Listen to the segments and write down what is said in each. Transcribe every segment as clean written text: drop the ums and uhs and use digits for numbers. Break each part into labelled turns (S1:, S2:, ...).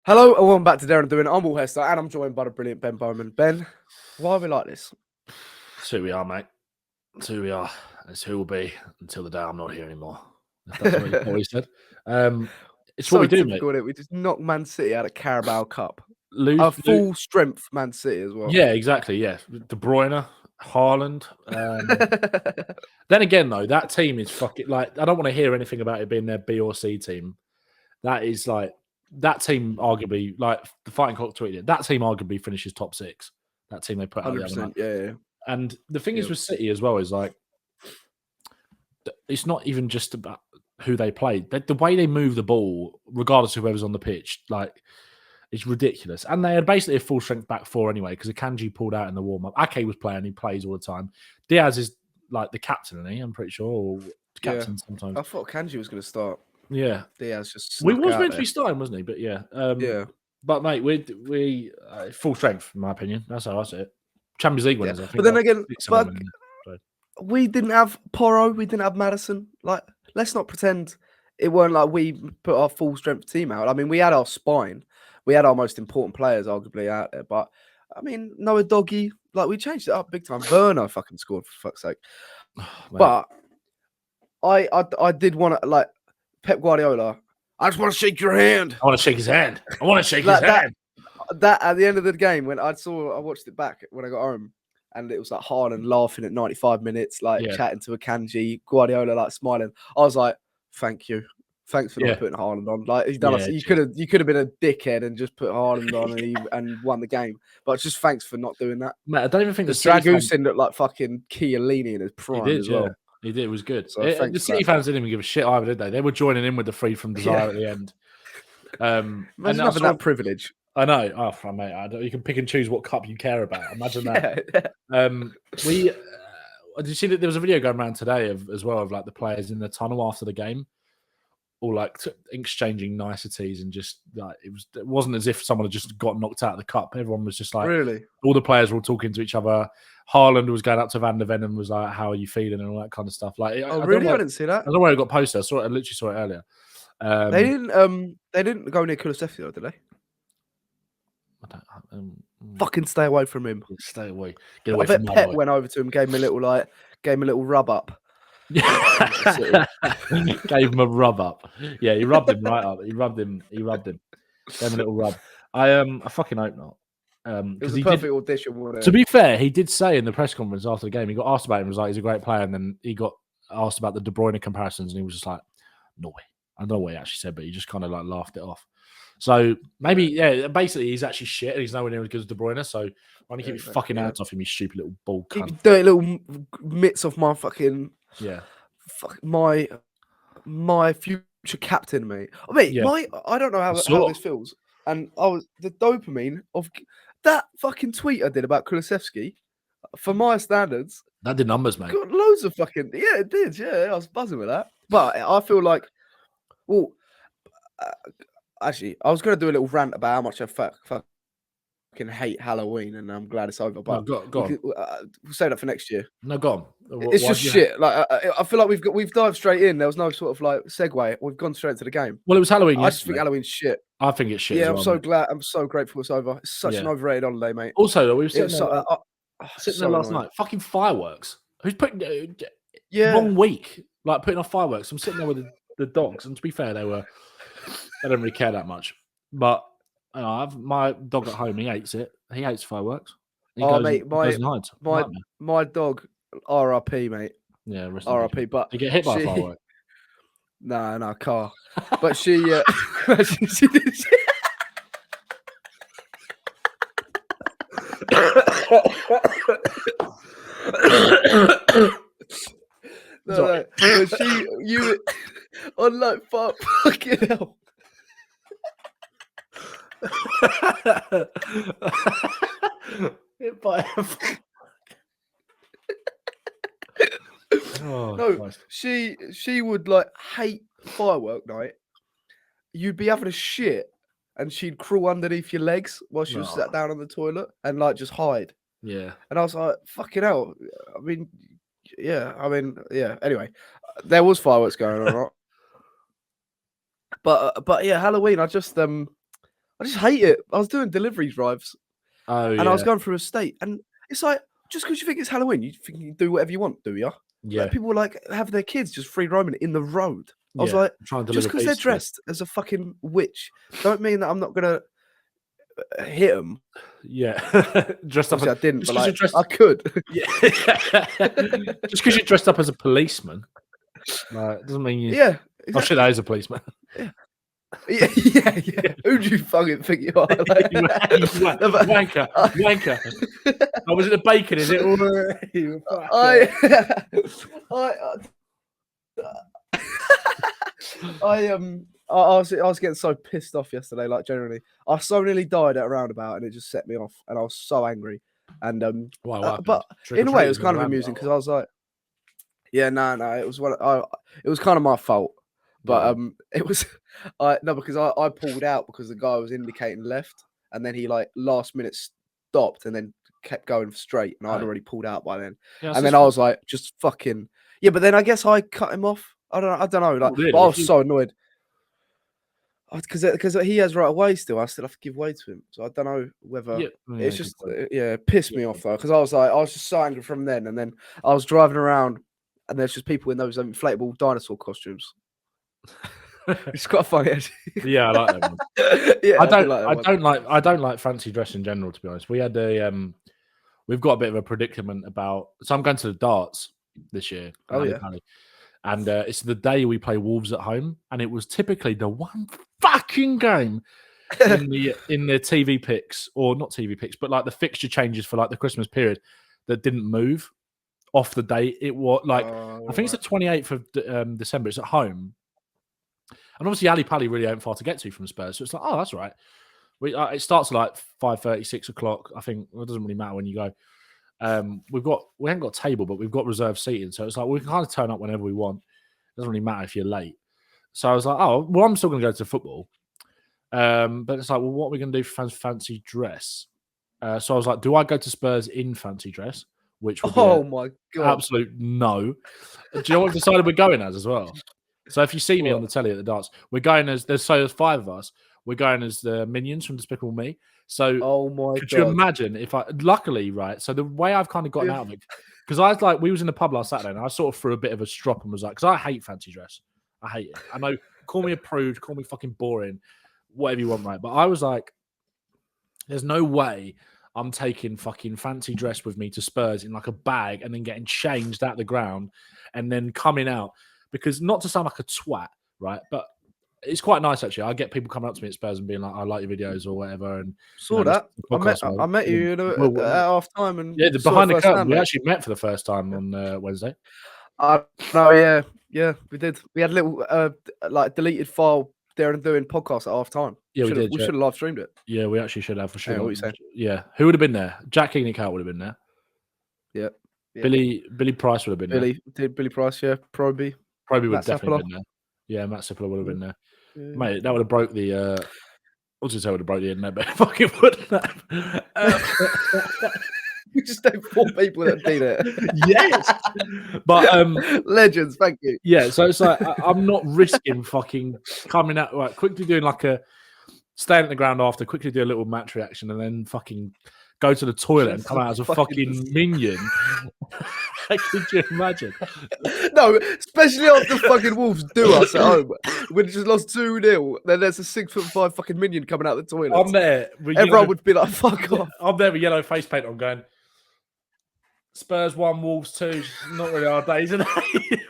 S1: Hello and welcome back to Darren Doing. I'm Hester and I'm joined by the brilliant Ben Bowman. Ben, why are we like this?
S2: It's who we are, mate. It's who we are. It's who we'll be until the day I'm not here anymore. If that's what he said. It's
S1: so
S2: what we do,
S1: typical,
S2: mate.
S1: It? We just knocked Man City out of Carabao Cup.
S2: Lose
S1: full strength Man City as well.
S2: Yeah, exactly. Yeah, De Bruyne, Haaland. Then again, though, that team is fucking like. I don't want to hear anything about it being their B or C team. That is like that team arguably, like the Fighting Cock tweeted, that team arguably finishes top six. That team they put out the other night.
S1: Yeah.
S2: And the thing is with City as well is like, it's not even just about who they play. The way they move the ball, regardless of whoever's on the pitch, like it's ridiculous. And they had basically a full strength back four anyway, because Akanji pulled out in the warm up. Ake was playing; he plays all the time. Diaz is like the captain, isn't he? I'm pretty sure, or the captain sometimes.
S1: I thought Akanji was going to start.
S2: Yeah,
S1: Diaz just.
S2: We was meant to be starting, wasn't he? But yeah,
S1: yeah.
S2: But mate, we full strength, in my opinion. That's how I see it. Champions League winners, I think.
S1: But then again, we didn't have Porro, we didn't have Madison. Like, let's not pretend it weren't like we put our full strength team out. I mean, we had our spine, we had our most important players arguably out there. But I mean, Noah Doggy, like we changed it up big time. Werner fucking scored, for fuck's sake. But I did want to, like, Pep Guardiola, I just want to shake your hand.
S2: I want to shake his hand. I want to shake his hand.
S1: That at the end of the game, when I watched it back when I got home, and it was like Haaland laughing at 95 minutes, like chatting to Akanji, Guardiola like smiling. I was like, "Thank you, thanks for not putting Haaland on." Like he's done us. You could have been a dickhead and just put Haaland on and won the game. But just thanks for not doing that.
S2: Mate, I don't even think
S1: the Dragusin looked like fucking Chiellini in his prime as well.
S2: He did. It was good.
S1: So
S2: the City fans didn't even give a shit either, did they? They were joining in with the free from desire at the end.
S1: Imagine having that privilege.
S2: I know. Oh, mate, you can pick and choose what cup you care about. Imagine that. Did you see that there was a video going around today of like the players in the tunnel after the game, all like exchanging niceties, and just like it wasn't as if someone had just got knocked out of the cup. Everyone was just like,
S1: really,
S2: all the players were all talking to each other. Haaland was going up to Van De Ven and was like, "How are you feeling?" and all that kind of stuff. Like,
S1: I didn't see that.
S2: I don't know where it got posted. I literally saw it earlier.
S1: They didn't go near Kulusevski, though, did they? Fucking stay away from him.
S2: Stay away. Get away from
S1: Pep went over to him, gave him a little rub up.
S2: Gave him a rub up. Yeah, he rubbed him right up. He rubbed him. Gave him a little rub. I fucking hope not.
S1: It was a perfect audition, wasn't it?
S2: To be fair, he did say in the press conference after the game, he got asked about him, was like, he's a great player, and then he got asked about the De Bruyne comparisons, and he was just like, no way. I don't know what he actually said, but he just kind of like laughed it off. So maybe, basically he's actually shit, and he's nowhere near as good as De Bruyne, so why don't you keep your fucking hands off him, you stupid little ball cunt.
S1: Keep dirty little mitts off my fucking...
S2: Yeah.
S1: Fuck my future captain, mate. I mean, I don't know how this feels. And the dopamine of that fucking tweet I did about Kulusevski, for my standards,
S2: that did numbers, mate.
S1: Got loads of fucking it did. Yeah, I was buzzing with that. But I feel like, actually, I was going to do a little rant about how much I fucking hate Halloween, and I'm glad it's over. But
S2: go on.
S1: We'll save that for next year.
S2: No, go on.
S1: It's just shit. Like I feel like we've dived straight in. There was no sort of like segue. We've gone straight to the game.
S2: Well, it was Halloween.
S1: I just think Halloween's shit.
S2: I think it's shit.
S1: Yeah, I'm so glad. I'm so grateful it's over. It's such an overrated holiday, mate.
S2: Also, though, we were sitting there last night. Fucking fireworks. Who's putting wrong week? Like putting off fireworks. I'm sitting there with the dogs, and to be fair, they don't really care that much. But my dog at home, he hates it. He hates fireworks.
S1: Mate, my dog, RIP, mate.
S2: Yeah,
S1: RIP. But
S2: you get hit by a firework.
S1: No, car. But she did. No. You on like fucking hell.
S2: Hit by a
S1: no, Christ. She would like hate firework night. You'd be having a shit, and she'd crawl underneath your legs while she was sat down on the toilet and like just hide.
S2: Yeah.
S1: And I was like, fucking hell. I mean, yeah. Anyway, there was fireworks going on, right? But yeah, Halloween. I just I just hate it. I was doing delivery drives, and I was going through a state, and it's like, just because you think it's Halloween, you think you can do whatever you want, do you?
S2: Yeah.
S1: Like, people like have their kids just free roaming in the road. I was
S2: Yeah,
S1: like,
S2: trying to
S1: just
S2: deliver
S1: because they're
S2: pizza.
S1: dressed as a fucking witch, don't mean that I'm not gonna hit them.
S2: Yeah, dressed up.
S1: Obviously, I didn't,
S2: just
S1: but
S2: 'cause
S1: like,
S2: you're dressed.
S1: I could.
S2: Yeah, just because you're dressed up as a policeman, it doesn't mean you.
S1: Yeah,
S2: Oh shit,
S1: exactly.
S2: that is a policeman.
S1: Yeah. Who do you fucking think you are? Like,
S2: Wanker. Oh, was it the bacon? Is it?
S1: I was getting so pissed off yesterday. Like, generally, I so nearly died at a roundabout, and it just set me off, and I was so angry. And but in a way, it was kind of amusing because I was like, yeah, no, it was it was kind of my fault. But it was because I pulled out because the guy was indicating left, and then he like last minute stopped and then kept going straight, and I'd already pulled out by then.
S2: Yeah,
S1: and then I was like, just fucking But then I guess I cut him off. I don't know. Like,
S2: really?
S1: but I was so annoyed because he has right away still. I still have to give way to him, so I don't know whether it's just it pissed me off though, because I was just so angry from then, and then I was driving around, and there's just people in those inflatable dinosaur costumes. It's quite funny, actually.
S2: Yeah, I like that one.
S1: Yeah,
S2: I don't like fancy dress in general, to be honest. We had we've got a bit of a predicament about. So I'm going to the darts this year.
S1: Oh yeah.
S2: And it's the day we play Wolves at home, and it was typically the one fucking game in the TV picks, or not TV picks, but like the fixture changes for like the Christmas period that didn't move off the date. It was like I think it's the 28th of December. It's at home, and obviously Ali Pally really ain't far to get to from Spurs, so it's like, oh, that's right. It starts at like 5:30, 6 o'clock. I think it doesn't really matter when you go. We haven't got a table, but we've got reserved seating, so it's like we can kind of turn up whenever we want. It doesn't really matter if you're late. So I was like, oh, well, I'm still going to go to football. But it's like, well, what are we going to do for fancy dress? So I was like, do I go to Spurs in fancy dress? Which would be
S1: my god,
S2: absolute no. Do you know what I've decided we're going as well? So if you see me on the telly at the darts, we're going as there's 5 of us. We're going as the minions from Despicable Me. So could you imagine if luckily, right? So the way I've kind of gotten out of it, because I was like, we was in the pub last Saturday and I sort of threw a bit of a strop and was like, because I hate fancy dress. I hate it. I know, call me a prude, call me fucking boring, whatever you want, right? But I was like, there's no way I'm taking fucking fancy dress with me to Spurs in like a bag and then getting changed at the ground and then coming out, because not to sound like a twat, right? But it's quite nice actually. I get people coming up to me at Spurs and being like, "I like your videos" or whatever. And
S1: saw that. I met you at half time, and
S2: behind the curtain. We actually met for the first time on Wednesday.
S1: No, yeah, we did. We had a little like deleted file there and doing podcasts at half time.
S2: Yeah, we did.
S1: We should have live streamed it.
S2: Yeah, we actually should have for sure.
S1: What are you saying?
S2: Yeah, who would have been there? Jack Keignick-Hart would have been there.
S1: Yeah.
S2: Billy Price would have been there.
S1: Billy Price, yeah, Proby
S2: would have definitely been there. Yeah, Matt Sippler would have been there. Yeah. Mate, that would have broke the. I was going to say would have broke the internet, but fucking wouldn't have.
S1: We just named 4 people that did it.
S2: Yes, but
S1: legends. Thank you.
S2: Yeah, so it's like I'm not risking fucking coming out like quickly doing like a staying at the ground after, quickly do a little match reaction, and then fucking go to the toilet and come out as a fucking minion. Could you imagine?
S1: No, especially after fucking Wolves do us at home. We just lost 2-0. Then there's a 6'5" fucking minion coming out the toilet.
S2: I'm there.
S1: Everyone would be like, fuck off.
S2: I'm there with yellow face paint on going, Spurs 1, Wolves 2. Not really our days, isn't it?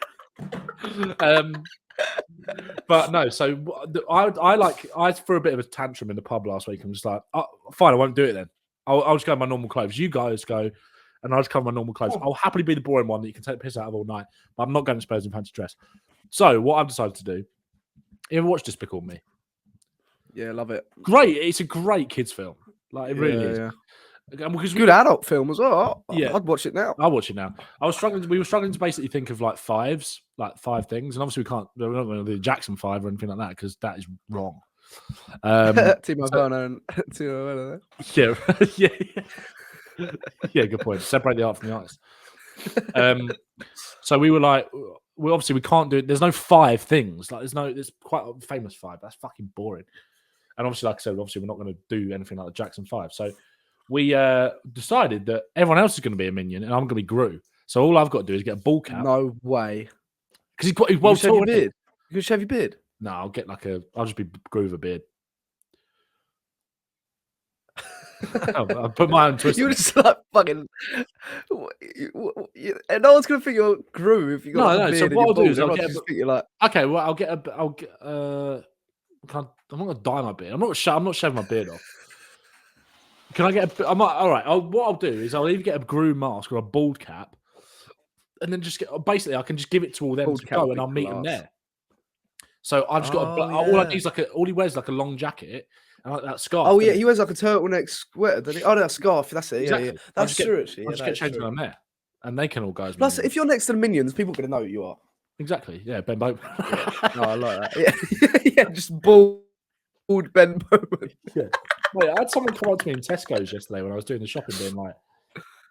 S2: But no, so I threw a bit of a tantrum in the pub last week. I'm just like, oh, fine, I won't do it then. I'll just go in my normal clothes. You guys go, and I'll just come in my normal clothes. I'll happily be the boring one that you can take the piss out of all night, but I'm not going to Spurs in fancy dress. So what I've decided to do, you ever watch Despicable Me?
S1: Yeah, love it.
S2: Great. It's a great kids film. Like, it really is.
S1: Yeah. Because good adult film as well.
S2: Yeah,
S1: I'd watch it now.
S2: I'll watch it now. We were struggling to basically think of like 5 things, and obviously we're not going to do Jackson 5 or anything like that because that is wrong.
S1: Timo Werner and Timo Werner.
S2: Yeah, good point. Separate the art from the artist. So we were like, we can't do it. There's no 5 things. Like there's quite a famous 5. That's fucking boring. And obviously, like I said, we're not going to do anything like the Jackson 5. So we decided that everyone else is going to be a minion and I'm going to be Gru. So all I've got to do is get a ball cap.
S1: No way.
S2: Because he's well tall, isn't he?
S1: You can shave your beard?
S2: No, I'll just be Gru with a beard. I'll put my own twist.
S1: You're just like fucking. And no one's gonna think you're Gru if you got a beard. So what I'll do is I'll get.
S2: Like, okay, well I'll get. I'm not gonna dye my beard. I'm not shaving my beard off. Can I get? All right. What I'll do is I'll either get a Gru mask or a bald cap, and then just basically I can just give it to all them to go, and I'll meet them there. So I've just got all I need is all he wears is like a long jacket. And like that scarf.
S1: Oh yeah, he wears like a turtleneck sweater, doesn't he? Oh, that scarf. That's it.
S2: Exactly.
S1: Yeah. That's true. Actually,
S2: I'll just get changed when I'm there, and they can all go as
S1: Plus, if you're next to the minions, people are gonna know who you are.
S2: Exactly. Yeah, Ben Bowman.
S1: No, I like that. Yeah, just bald Ben Bowman.
S2: Yeah. Wait, I had someone come up to me in Tesco's yesterday when I was doing the shopping, being like,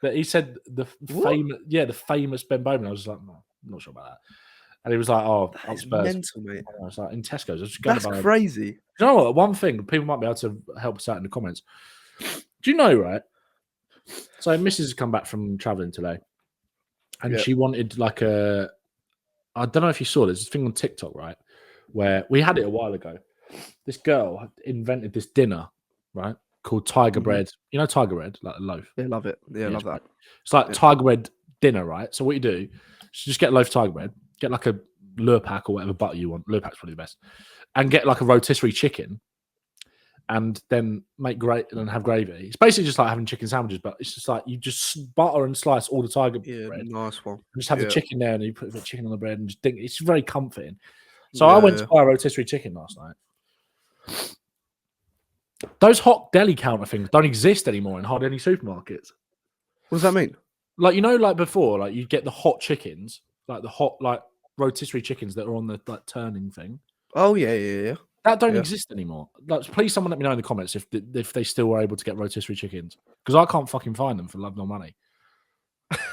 S2: that he said the famous Ben Bowman. I was like, no, I'm not sure about that. And he was like, "Oh,
S1: that's
S2: Spurs."
S1: Mental, mate.
S2: I was like, "In Tesco's." I was just
S1: going That's crazy.
S2: You know what? One thing people might be able to help us out in the comments. Do you know, right? So Mrs. has come back from traveling today, and she wanted like a. I don't know if you saw this thing on TikTok, right? Where we had it a while ago. This girl invented this dinner, right? Called Tiger Bread. You know Tiger Bread, like a loaf.
S1: Yeah, love it. Yeah, love that.
S2: Right. It's like Tiger Bread dinner, right? So what you do, is you just get a loaf of Tiger Bread. Get like a lure pack or whatever butter you want. Lure pack's probably the best. And get like a rotisserie chicken, and then make and have gravy. It's basically just like having chicken sandwiches, but it's just like you just butter and slice all the Tiger bread.
S1: Nice one.
S2: And just have the chicken there, and you put the chicken on the bread, and just think it's very comforting. So I went to buy a rotisserie chicken last night. Those hot deli counter things don't exist anymore in hardly any supermarkets.
S1: What does that mean?
S2: Like, you know, like before, like you get the hot chickens. Like the hot, like rotisserie chickens that are on the like turning thing.
S1: Oh yeah.
S2: That don't exist anymore. Like, please, someone let me know in the comments if they still were able to get rotisserie chickens, because I can't fucking find them for love nor money.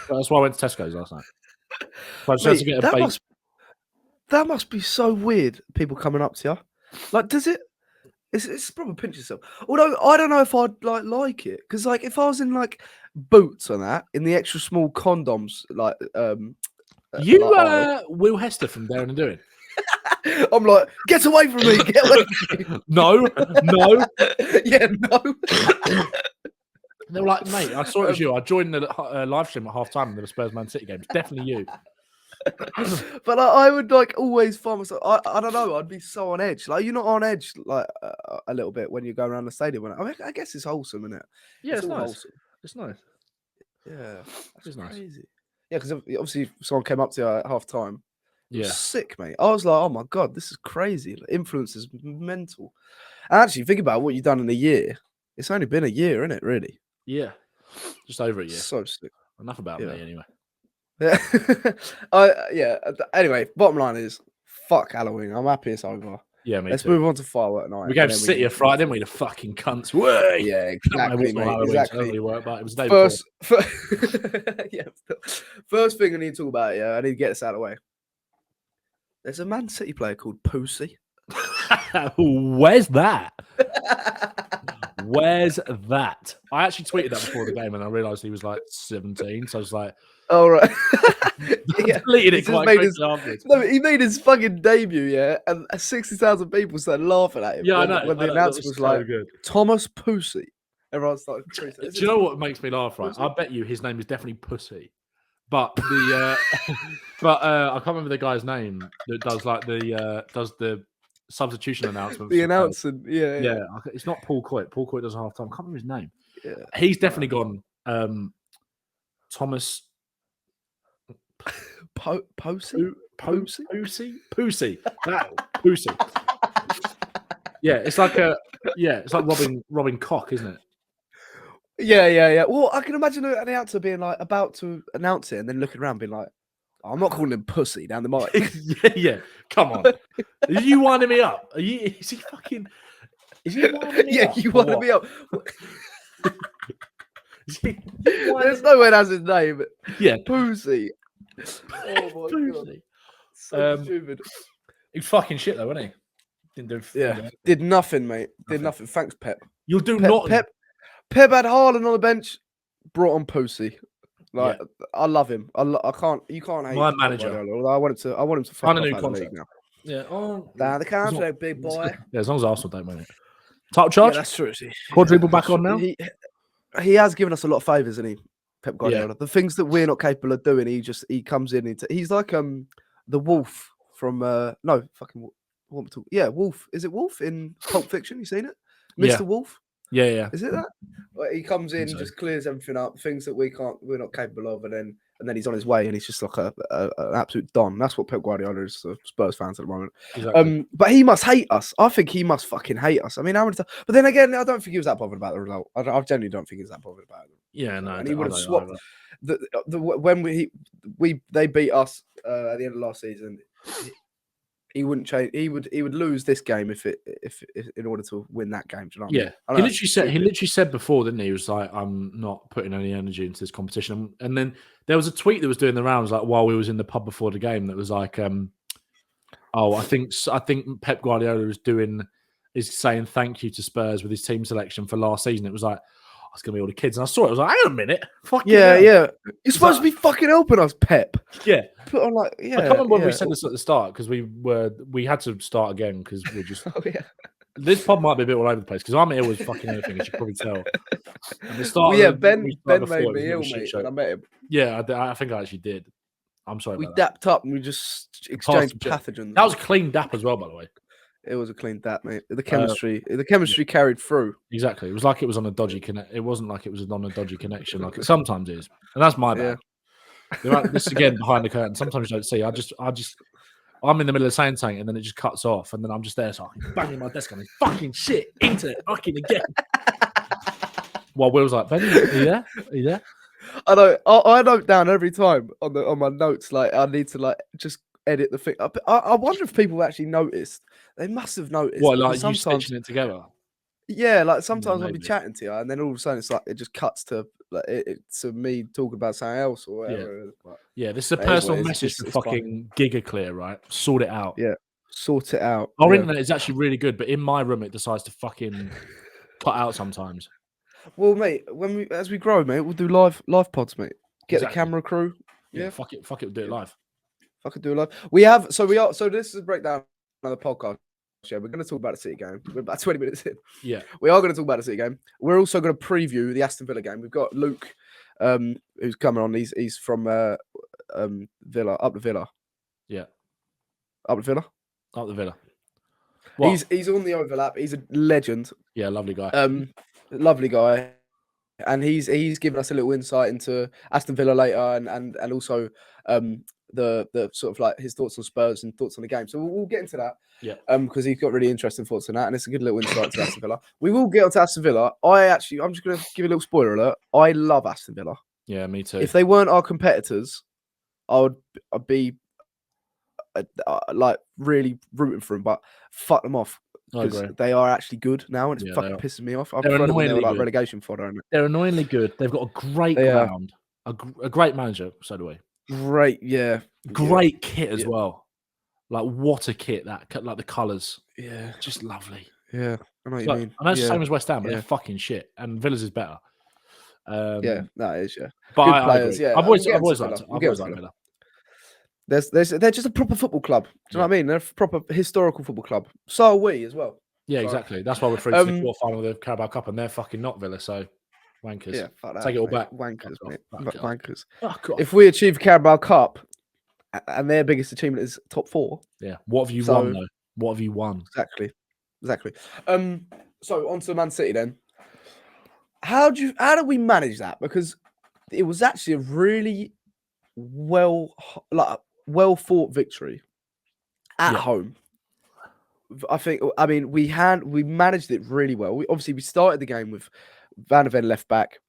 S2: That's why I went to Tesco's last night. So I just had to get a
S1: that must be so weird. People coming up to you, like, does it? It's probably pinch yourself. Although I don't know if I'd like it, because like if I was in like boots on that in the extra small condoms, like
S2: Will Hester from Daring and Doing.
S1: I'm like, get away from me! Get away from me!
S2: No.
S1: Yeah, no.
S2: They were like, mate, I saw it was you. I joined the live stream at half time in the Spurs Man City game. It's definitely you.
S1: But I would like always find myself. I don't know. I'd be so on edge. Like, you're not on edge like a little bit when you go around the stadium. I guess it's wholesome, isn't it?
S2: Yeah, it's nice.
S1: Wholesome.
S2: It's nice.
S1: Yeah,
S2: it's nice.
S1: Crazy. Yeah, because obviously someone came up to you at half time.
S2: Yeah,
S1: sick, mate. I was like, oh my god, this is crazy. Like, influence is mental. And actually, think about what you've done in a year. It's only been a year, isn't it? Really?
S2: Yeah, just over a year.
S1: So sick.
S2: Enough about me, anyway.
S1: Yeah. Anyway, bottom line is, fuck Halloween. I'm happy it's over.
S2: Yeah, me
S1: Let's
S2: too.
S1: move on to firework night.
S2: We gave City a fright, didn't we? The fucking cunts. Whoa!
S1: Yeah, exactly, mate. Exactly.
S2: But it was the day
S1: yeah. First thing I need to talk about. Yeah, I need to get this out of the way. There's a Man City player called Pussy.
S2: Where's that? Where's that? I actually tweeted that before the game, and I realised he was like 17. So I was like,
S1: "Oh right."
S2: Yeah, deleted it quite quickly afterwards.
S1: No, he made his fucking debut, yeah, and 60,000 people started laughing at him.
S2: Yeah, I know.
S1: When the announcement was like,
S2: good.
S1: Thomas Pussy. Everyone started.
S2: Do you know what makes me laugh? Right, I bet you his name is definitely Pussy. But the I can't remember the guy's name that does like the substitution announcement.
S1: The announcement, yeah.
S2: It's not Paul Coit. Paul Coit does half time. I can't remember his name.
S1: Yeah,
S2: he's definitely gone. Thomas
S1: Posey.
S2: That Pussy. Yeah, it's like Robin Koch, isn't it?
S1: Yeah. Well, I can imagine an announcer being like about to announce it and then looking around being like, oh, I'm not calling him Pussy down the mic.
S2: yeah. Come on. Are you winding me up? Is he winding me up?
S1: You winding me up. There's no way that's his name.
S2: Yeah.
S1: Pussy. Oh my god. So stupid.
S2: He's fucking shit though, isn't he?
S1: Did nothing, mate. Did nothing. Thanks, Pep.
S2: You'll do nothing.
S1: Pep had Haaland on the bench, brought on Pussy. Like I love him. I can't. You can't hate
S2: my manager.
S1: Guardiola, I want him to fuck off out of the league now.
S2: Yeah.
S1: Down the contract, big boy.
S2: Yeah, as long as Arsenal don't win it. Title charge.
S1: Yeah, that's true.
S2: Quadruple back on now.
S1: He has given us a lot of favours, isn't he, Pep Guardiola? Yeah. The things that we're not capable of doing, he comes in. He's like the wolf from Wolf. Is it Wolf in Pulp Fiction? You seen it, Mr. Wolf?
S2: Yeah.
S1: Is it that? Like, he comes in, just clears everything up, things that we're not capable of, and then he's on his way, and he's just like an absolute don. That's what Pep Guardiola is to Spurs fans at the moment.
S2: Exactly.
S1: But he must hate us. I think he must fucking hate us. I mean, but then again, I don't think he was that bothered about the result. I genuinely don't think he was that bothered about it.
S2: Yeah, no.
S1: And he would have swapped when they beat us at the end of last season. He wouldn't change. He would lose this game if in order to win that game. Do you know what I mean?
S2: He literally said before, didn't he? He was like, "I'm not putting any energy into this competition." And then there was a tweet that was doing the rounds, like while we was in the pub before the game, that was like, "Oh, I think Pep Guardiola is saying thank you to Spurs with his team selection for last season." It was like, it's going to be all the kids. And I saw it. I was like, hang on a minute.
S1: Yeah. You're supposed to be fucking helping us, Pep.
S2: Yeah.
S1: But I'm like,
S2: I can't remember when we said this at the start, because we had to start again because we're just... This pod might be a bit all over the place because I'm ill as fucking anything, as you can probably tell. And the start
S1: Ben made me ill, mate, when I met him.
S2: Yeah, I think I actually did. I'm sorry
S1: We dapped up and we just exchanged pathogens.
S2: That was a clean dap as well, by the way.
S1: It was a clean dap, mate. The chemistry carried through.
S2: Exactly. It was like it was on a dodgy It wasn't like it was on a dodgy connection, like it sometimes is. And that's my bad. This again behind the curtain. Sometimes you don't see. I'm in the middle of saying something and then it just cuts off, and then I'm just there, so I'm banging my desk on this fucking shit, internet, fucking again. While Will's like, "Ben, are you there?
S1: I know. I note down every time on my notes. Like, I need to just edit the thing. I wonder if people actually noticed. They must have noticed.
S2: What, like you stitching it together?
S1: Yeah, like sometimes I'll be chatting to you, and then all of a sudden it's like it just cuts to to me talking about something else or whatever.
S2: Yeah, this is a personal message to fucking GigaClear, right? Sort it out.
S1: Yeah, sort it out.
S2: Our internet is actually really good, but in my room it decides to fucking cut out sometimes.
S1: Well, mate, as we grow, mate, we'll do live pods, mate. Get the camera crew.
S2: Yeah, fuck it, we'll do it live.
S1: Fucking do it live. So this is a breakdown of the podcast. Yeah, we're going to talk about the City game. We're about 20 minutes in.
S2: Yeah.
S1: We are going to talk about the City game. We're also going to preview the Aston Villa game. We've got Luke, who's coming on. He's from Villa, up the Villa.
S2: Yeah.
S1: Up the Villa?
S2: Up the Villa.
S1: What? He's on the overlap. He's a legend.
S2: Yeah, lovely guy.
S1: Lovely guy. And he's given us a little insight into Aston Villa later and also the sort of like his thoughts on Spurs and thoughts on the game. So we'll get into that.
S2: Yeah.
S1: Because he's got really interesting thoughts on that, and it's a good little insight to Aston Villa. We will get onto Aston Villa. I'm just going to give a little spoiler alert. I love Aston Villa.
S2: Yeah, me too.
S1: If they weren't our competitors, I'd be like really rooting for them, but fuck them off. Because they are actually good now, and it's fucking pissing me off. I prefer them when they were like relegation fodder.
S2: They're annoyingly good. They've got a great ground, a great manager. So do we.
S1: Great, yeah.
S2: Great kit as well. Like, what a kit, like the colours.
S1: Yeah.
S2: Just lovely.
S1: Yeah, I know what you mean.
S2: I know it's the same as West Ham, but they're fucking shit. And Villa's is better.
S1: Yeah, that is, yeah.
S2: But
S1: good players,
S2: I've always liked Villa.
S1: They're just a proper football club. Do you know what I mean? They're a proper historical football club. So are we as well.
S2: Yeah, exactly. That's why we're through to the quarter-final of the Carabao Cup, and they're fucking not Villa, so wankers.
S1: Yeah, fuck that.
S2: Take it all back.
S1: Wankers, mate. Wankers.
S2: Oh,
S1: if we achieve Carabao Cup, and their biggest achievement is top 4.
S2: Yeah. What have you won, though? What have you won?
S1: Exactly. So on to Man City then. How do we manage that? Because it was actually a really well thought victory at home. I mean, we managed it really well. We started the game with Van De Ven left back,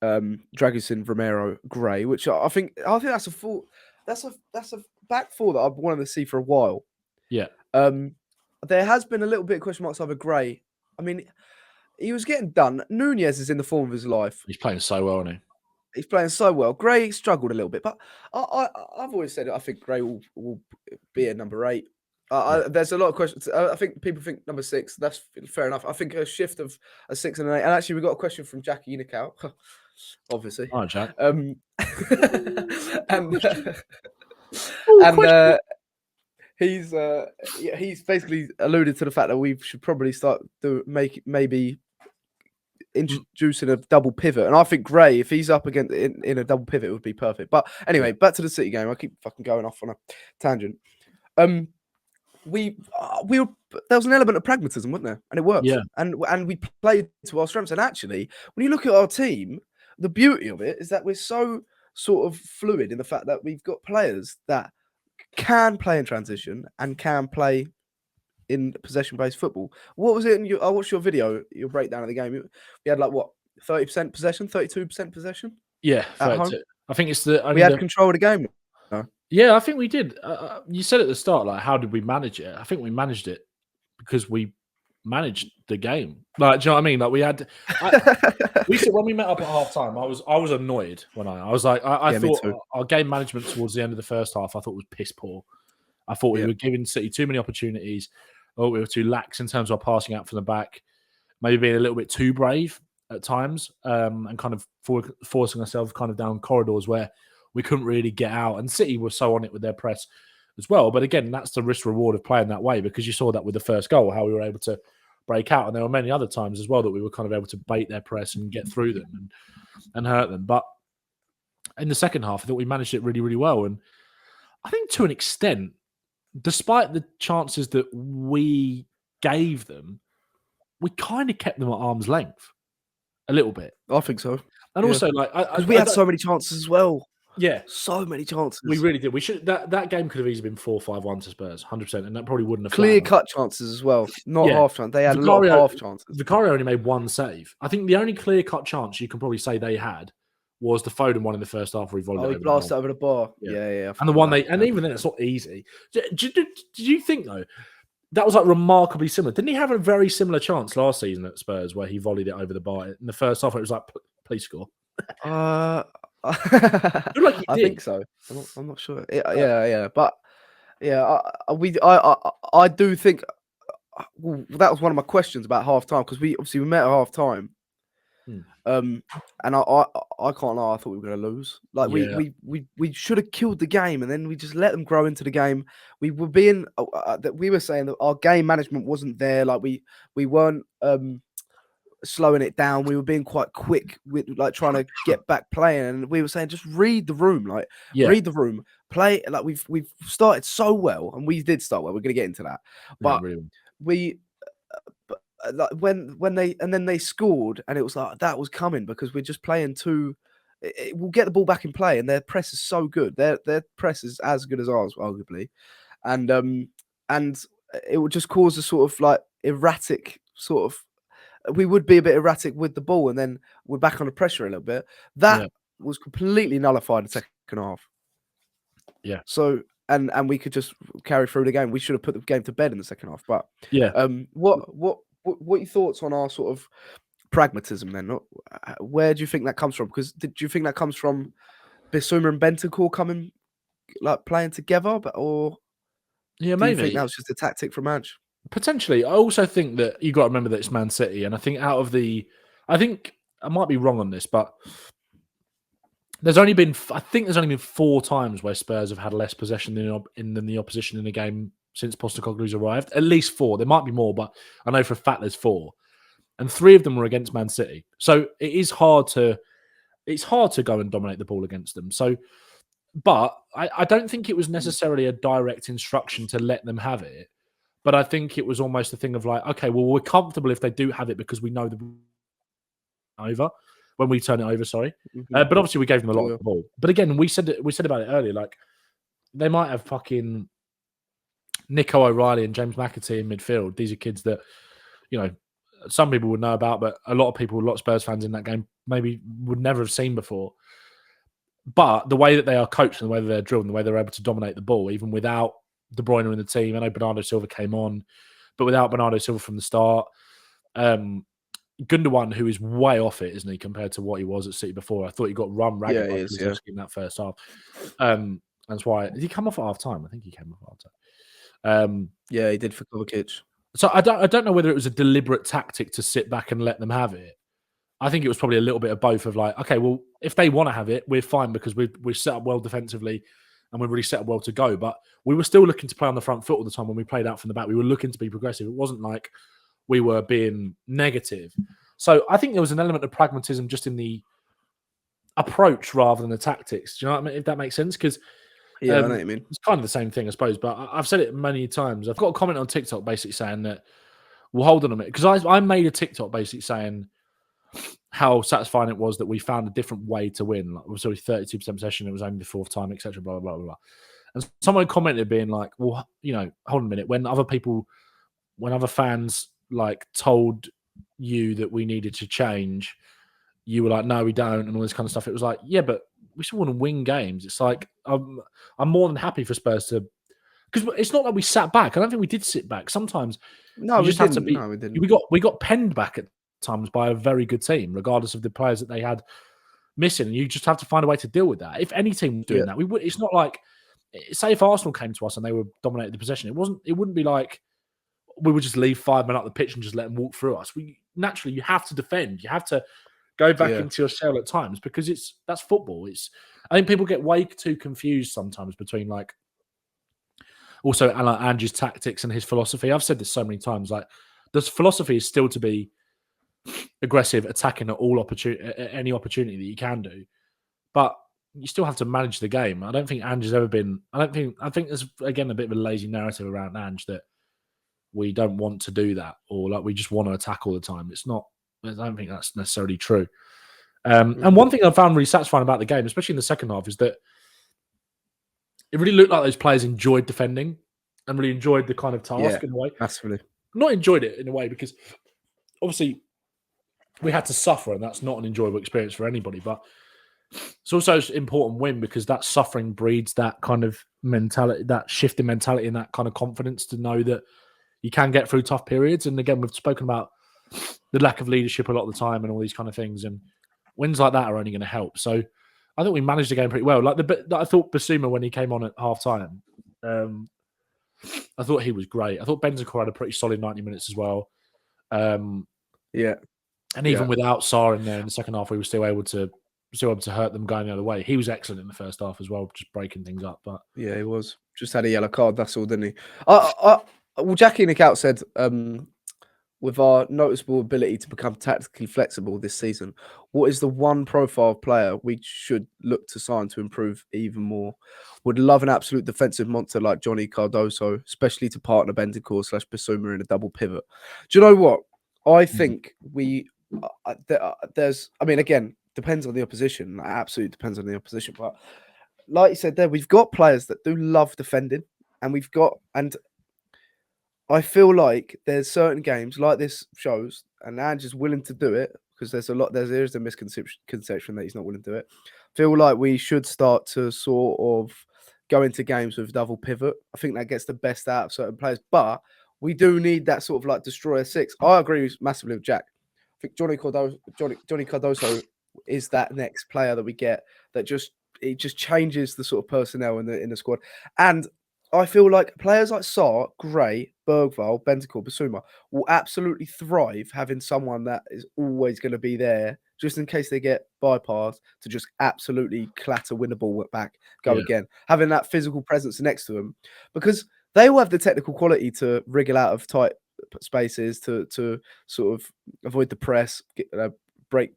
S1: Dragusin, Romero, Gray, which I think that's a full. That's a back four that I've wanted to see for a while.
S2: Yeah.
S1: There has been a little bit of question marks over Gray. I mean, he was getting done. Nunez is in the form of his life.
S2: He's playing so well, isn't he?
S1: He's playing so well. Gray struggled a little bit, but I've always said it. I think Gray will be a number 8. There's a lot of questions. I think people think number 6. That's fair enough. I think a shift of a 6 and an 8. And actually, we got a question from Jackie Unicow, obviously.
S2: All right, Jack.
S1: And
S2: Question.
S1: he's basically alluded to the fact that we should probably start maybe introducing a double pivot. And I think Gray, if he's up against in a double pivot, it would be perfect. But anyway, back to the City game. I keep fucking going off on a tangent. There was an element of pragmatism, wasn't there? And it worked.
S2: Yeah.
S1: And we played to our strengths. And actually, when you look at our team, the beauty of it is that we're so sort of fluid in the fact that we've got players that can play in transition and can play in possession-based football. What was it? I watched your video, your breakdown of the game. We had 30% possession, 32% possession.
S2: Yeah,
S1: at home.
S2: I think it's
S1: we had control of the game. No.
S2: Yeah, I think we did. You said at the start, how did we manage it? I think we managed it because we managed the game. Do you know what I mean? We had. We said when we met up at half time, I was annoyed when I was like, I thought our game management towards the end of the first half, I thought was piss poor. I thought we were giving City too many opportunities. We were too lax in terms of our passing out from the back, maybe being a little bit too brave at times, and kind of forcing ourselves kind of down corridors where we couldn't really get out. And City were so on it with their press as well. But again, that's the risk reward of playing that way, because you saw that with the first goal, how we were able to break out. And there were many other times as well that we were kind of able to bait their press and get through them and hurt them. But in the second half, I thought we managed it really, really well. And I think to an extent, despite the chances that we gave them, we kind of kept them at arm's length a little bit.
S1: I think so.
S2: And also,
S1: because we had so many chances as well.
S2: Yeah,
S1: so many chances.
S2: We really did. We should that game could have easily been 4-5-1 to Spurs, 100%, and that probably wouldn't have
S1: clear cut chances as well. Not half chance. They had a lot of half chances.
S2: Vicario only made one save. I think the only clear cut chance you can probably say they had was the Foden one in the first half where he volleyed it.
S1: He blasted over the bar. Yeah.
S2: And the one and even then, it's not easy. Did you think though that was remarkably similar? Didn't he have a very similar chance last season at Spurs where he volleyed it over the bar in the first half? It was please score.
S1: I think so. I'm not sure. But I do think that was one of my questions about half time, because we met at half time. And I can't lie, I thought we were going to lose. We should have killed the game, and then we just let them grow into the game. We were being we were saying that our game management wasn't there. We weren't slowing it down. We were being quite quick with trying to get back playing, and we were saying just read the room, read the room, play. We've started so well, and we did start well. We're going to get into that, but we. When they scored, and it was that was coming because we're just playing too. We'll get the ball back in play, and their press is so good. Their press is as good as ours, arguably, and it would just cause a sort of erratic sort of. We would be a bit erratic with the ball, and then we're back under pressure a little bit. That was completely nullified in the second half.
S2: Yeah.
S1: So. And we could just carry through the game. We should have put the game to bed in the second half. But what are your thoughts on our sort of pragmatism then? Where do you think that comes from? Because do you think that comes from Bissouma and Bentancur coming playing together, or
S2: maybe
S1: do you think that was just a tactic from Ange?
S2: Potentially. I also think that you got to remember that it's Man City, and I think I think I might be wrong on this, but there's only been 4 times where Spurs have had less possession than the opposition in a game since Postecoglou's arrived. At least 4. There might be more, but I know for a fact there's 4. And 3 of them were against Man City. So it's hard to go and dominate the ball against them. So, but I don't think it was necessarily a direct instruction to let them have it. But I think it was almost a thing of okay, well, we're comfortable if they do have it because we know the over. When we turn it over, sorry. But obviously we gave them a lot of the ball. But again, we said about it earlier, they might have fucking Nico O'Reilly and James McAtee in midfield. These are kids that, some people would know about, but a lot of Spurs fans in that game maybe would never have seen before. But the way that they are coached and the way that they're drilled and the way they're able to dominate the ball, even without De Bruyne in the team. I know Bernardo Silva came on, but without Bernardo Silva from the start, Gundogan, who is way off it, isn't he, compared to what he was at City before? I thought he got run ragged by Kulusevski in that first half. That's why did he come off at half time? I think he came off at half time.
S1: Yeah, he did for Kovacic.
S2: So I don't know whether it was a deliberate tactic to sit back and let them have it. I think it was probably a little bit of both of like, okay, well, if they want to have it, we're fine because we're set up well defensively and we're really set up well to go. But we were still looking to play on the front foot all the time when we played out from the back. We were looking to be progressive. It wasn't like we were being negative. So I think there was an element of pragmatism just in the approach rather than the tactics. Do you know what I mean? If that makes sense? Because
S1: I know what you mean.
S2: it's kind of the same thing, I suppose. But I've said it many times. I've got a comment on TikTok basically saying that, well, hold on a minute. Because I made a TikTok basically saying how satisfying it was that we found a different way to win. Like, it was only 32% possession. It was only the fourth time, etc. Blah, blah, blah, blah. And someone commented being like, well, hold on a minute. When other fans like told you that we needed to change, you were like, no, we don't, and all this kind of stuff. It was like, yeah, but we still want to win games. It's like, I'm more than happy for Spurs to, because it's not like we sat back. I don't think we did sit back. Sometimes
S1: no, we didn't. No, we didn't.
S2: We got penned back at times by a very good team, regardless of the players that they had missing. And you just have to find a way to deal with that. If any team was doing that, we would. It's not like, say, if Arsenal came to us and they were dominating the possession, it wouldn't be like we would just leave 5 men up the pitch and just let them walk through us. Naturally, you have to defend. You have to go back into your shell at times because that's football. I think people get way too confused sometimes between like also Andrew's tactics and his philosophy. I've said this so many times. Like, the philosophy is still to be aggressive, attacking at any opportunity that you can do, but you still have to manage the game. I don't think Andrew's ever been. I think there's again a bit of a lazy narrative around Ange that we don't want to do that or like we just want to attack all the time. It's not. I don't think that's necessarily true. And one thing I found really satisfying about the game, especially in the second half, is that it really looked like those players enjoyed defending and really enjoyed the kind of task in a way.
S1: Massively.
S2: Not enjoyed it in a way because obviously we had to suffer and that's not an enjoyable experience for anybody. But it's also an important win because that suffering breeds that kind of mentality, that shift in mentality and that kind of confidence to know that you can get through tough periods. And again, we've spoken about the lack of leadership a lot of the time and all these kind of things. And wins like that are only going to help. So I think we managed the game pretty well. Like I thought Basuma, when he came on at half time, I thought he was great. I thought Bentancur had a pretty solid 90 minutes as well. And even without Sarr in there in the second half, we were still able to hurt them going the other way. He was excellent in the first half as well, just breaking things up. But
S1: yeah, he was. Just had a yellow card, that's all, didn't he? Well, Jackie Nicout said, with our noticeable ability to become tactically flexible this season, what is the one profile player we should look to sign to improve even more? Would love an absolute defensive monster like Johnny Cardoso, especially to partner Bentancur / Basuma in a double pivot. Do you know what? I think there's, I mean, again, depends on the opposition. It absolutely depends on the opposition. But like you said there, we've got players that do love defending, and I feel like there's certain games like this shows, and Ange is willing to do it because there is a misconception that he's not willing to do it. I feel like we should start to sort of go into games with double pivot. I think that gets the best out of certain players, but we do need that sort of like destroyer six. I agree massively with Jack. I think Johnny Cardoso is that next player that we get that just changes the sort of personnel in the squad. And I feel like players like Sarr, Gray, Bergvall, Bentancur, Basuma will absolutely thrive having someone that is always going to be there just in case they get bypassed to just absolutely clatter, win the ball back, go again. Having that physical presence next to them because they will have the technical quality to wriggle out of tight spaces, to sort of avoid the press, break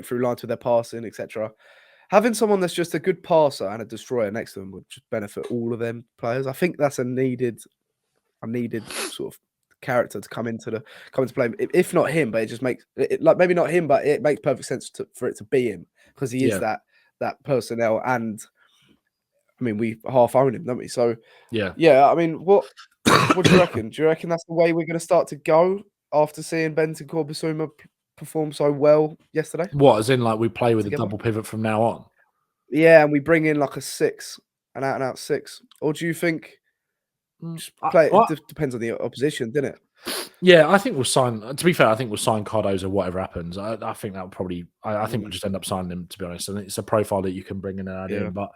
S1: through lines with their passing, etc. Having someone that's just a good passer and a destroyer next to them would just benefit all of them players. I think that's a needed sort of character to come into play. If not him, but it just makes like maybe not him, but it makes perfect sense for it to be him because he is that personnel. And I mean, we half own him, don't we? So yeah. I mean, what do you reckon? Do you reckon that's the way we're going to start to go after seeing Bentancur, Basuma perform so well yesterday?
S2: What, as in like we play with a double pivot from now on?
S1: Yeah, and we bring in like a six, an out and out six. Or do you think play? It depends on the opposition, doesn't it?
S2: Yeah, I think we'll sign. To be fair, I think we'll sign Cardoso whatever happens. I think that will probably. I think we'll just end up signing him. To be honest, and it's a profile that you can bring in and add in. But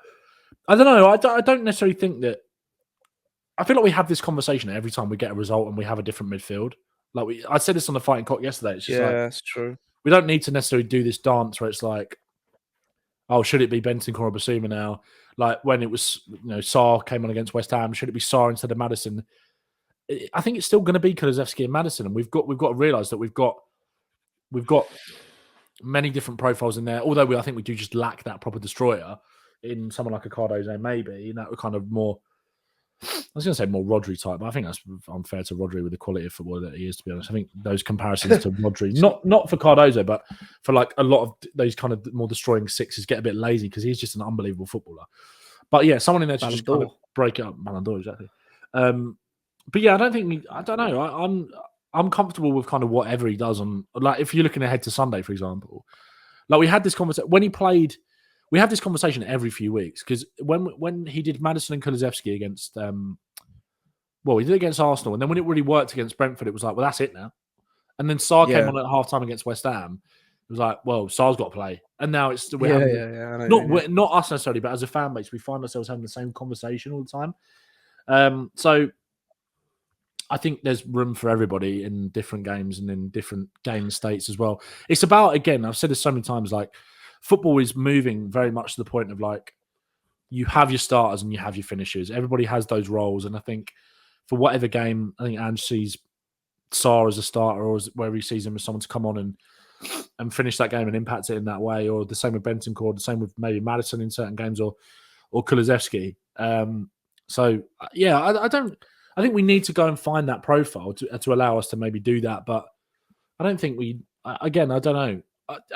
S2: I don't know. I don't necessarily think that. I feel like we have this conversation every time we get a result and we have a different midfield. Like I said this on the Fighting Cock yesterday. It's just
S1: that's true.
S2: We don't need to necessarily do this dance where it's like, oh, should it be Bentancur or Basuma now? Like when it was, Sarr came on against West Ham, should it be Sarr instead of Maddison? I think it's still going to be Kulusevski and Maddison, and we've got to realise that we've got many different profiles in there. Although I think we do just lack that proper destroyer in someone like a Cardozo, maybe, and that would kind of more. I was going to say more Rodri type, but I think that's unfair to Rodri with the quality of footballer that he is, to be honest. I think those comparisons to Rodri, not for Cardozo, but for like a lot of those kind of more destroying sixes get a bit lazy because he's just an unbelievable footballer. But yeah, someone in there to just kind of break it up. Ballon d'Or, exactly. But yeah, I don't know. I'm comfortable with kind of whatever he does on, like, if you're looking ahead to Sunday, for example. Like we had this conversation when he played. We have this conversation every few weeks because when he did Maddison and Kulusevski against, he did it against Arsenal, and then when it really worked against Brentford, it was like, well, that's it now. And then Sarr came on at half time against West Ham. It was like, well, Sarr's got to play, and now it's not us necessarily, but as a fan base, we find ourselves having the same conversation all the time. So I think there's room for everybody in different games and in different game states as well. It's about, again, I've said this so many times, like. Football is moving very much to the point of like you have your starters and you have your finishers. Everybody has those roles, and I think for whatever game, I think Ange sees Sarr as a starter, or where he sees him as someone to come on and finish that game and impact it in that way, or the same with Bentancur, the same with maybe Maddison in certain games, or Kulusevski. So yeah, I think we need to go and find that profile to allow us to maybe do that, but I don't think I don't know.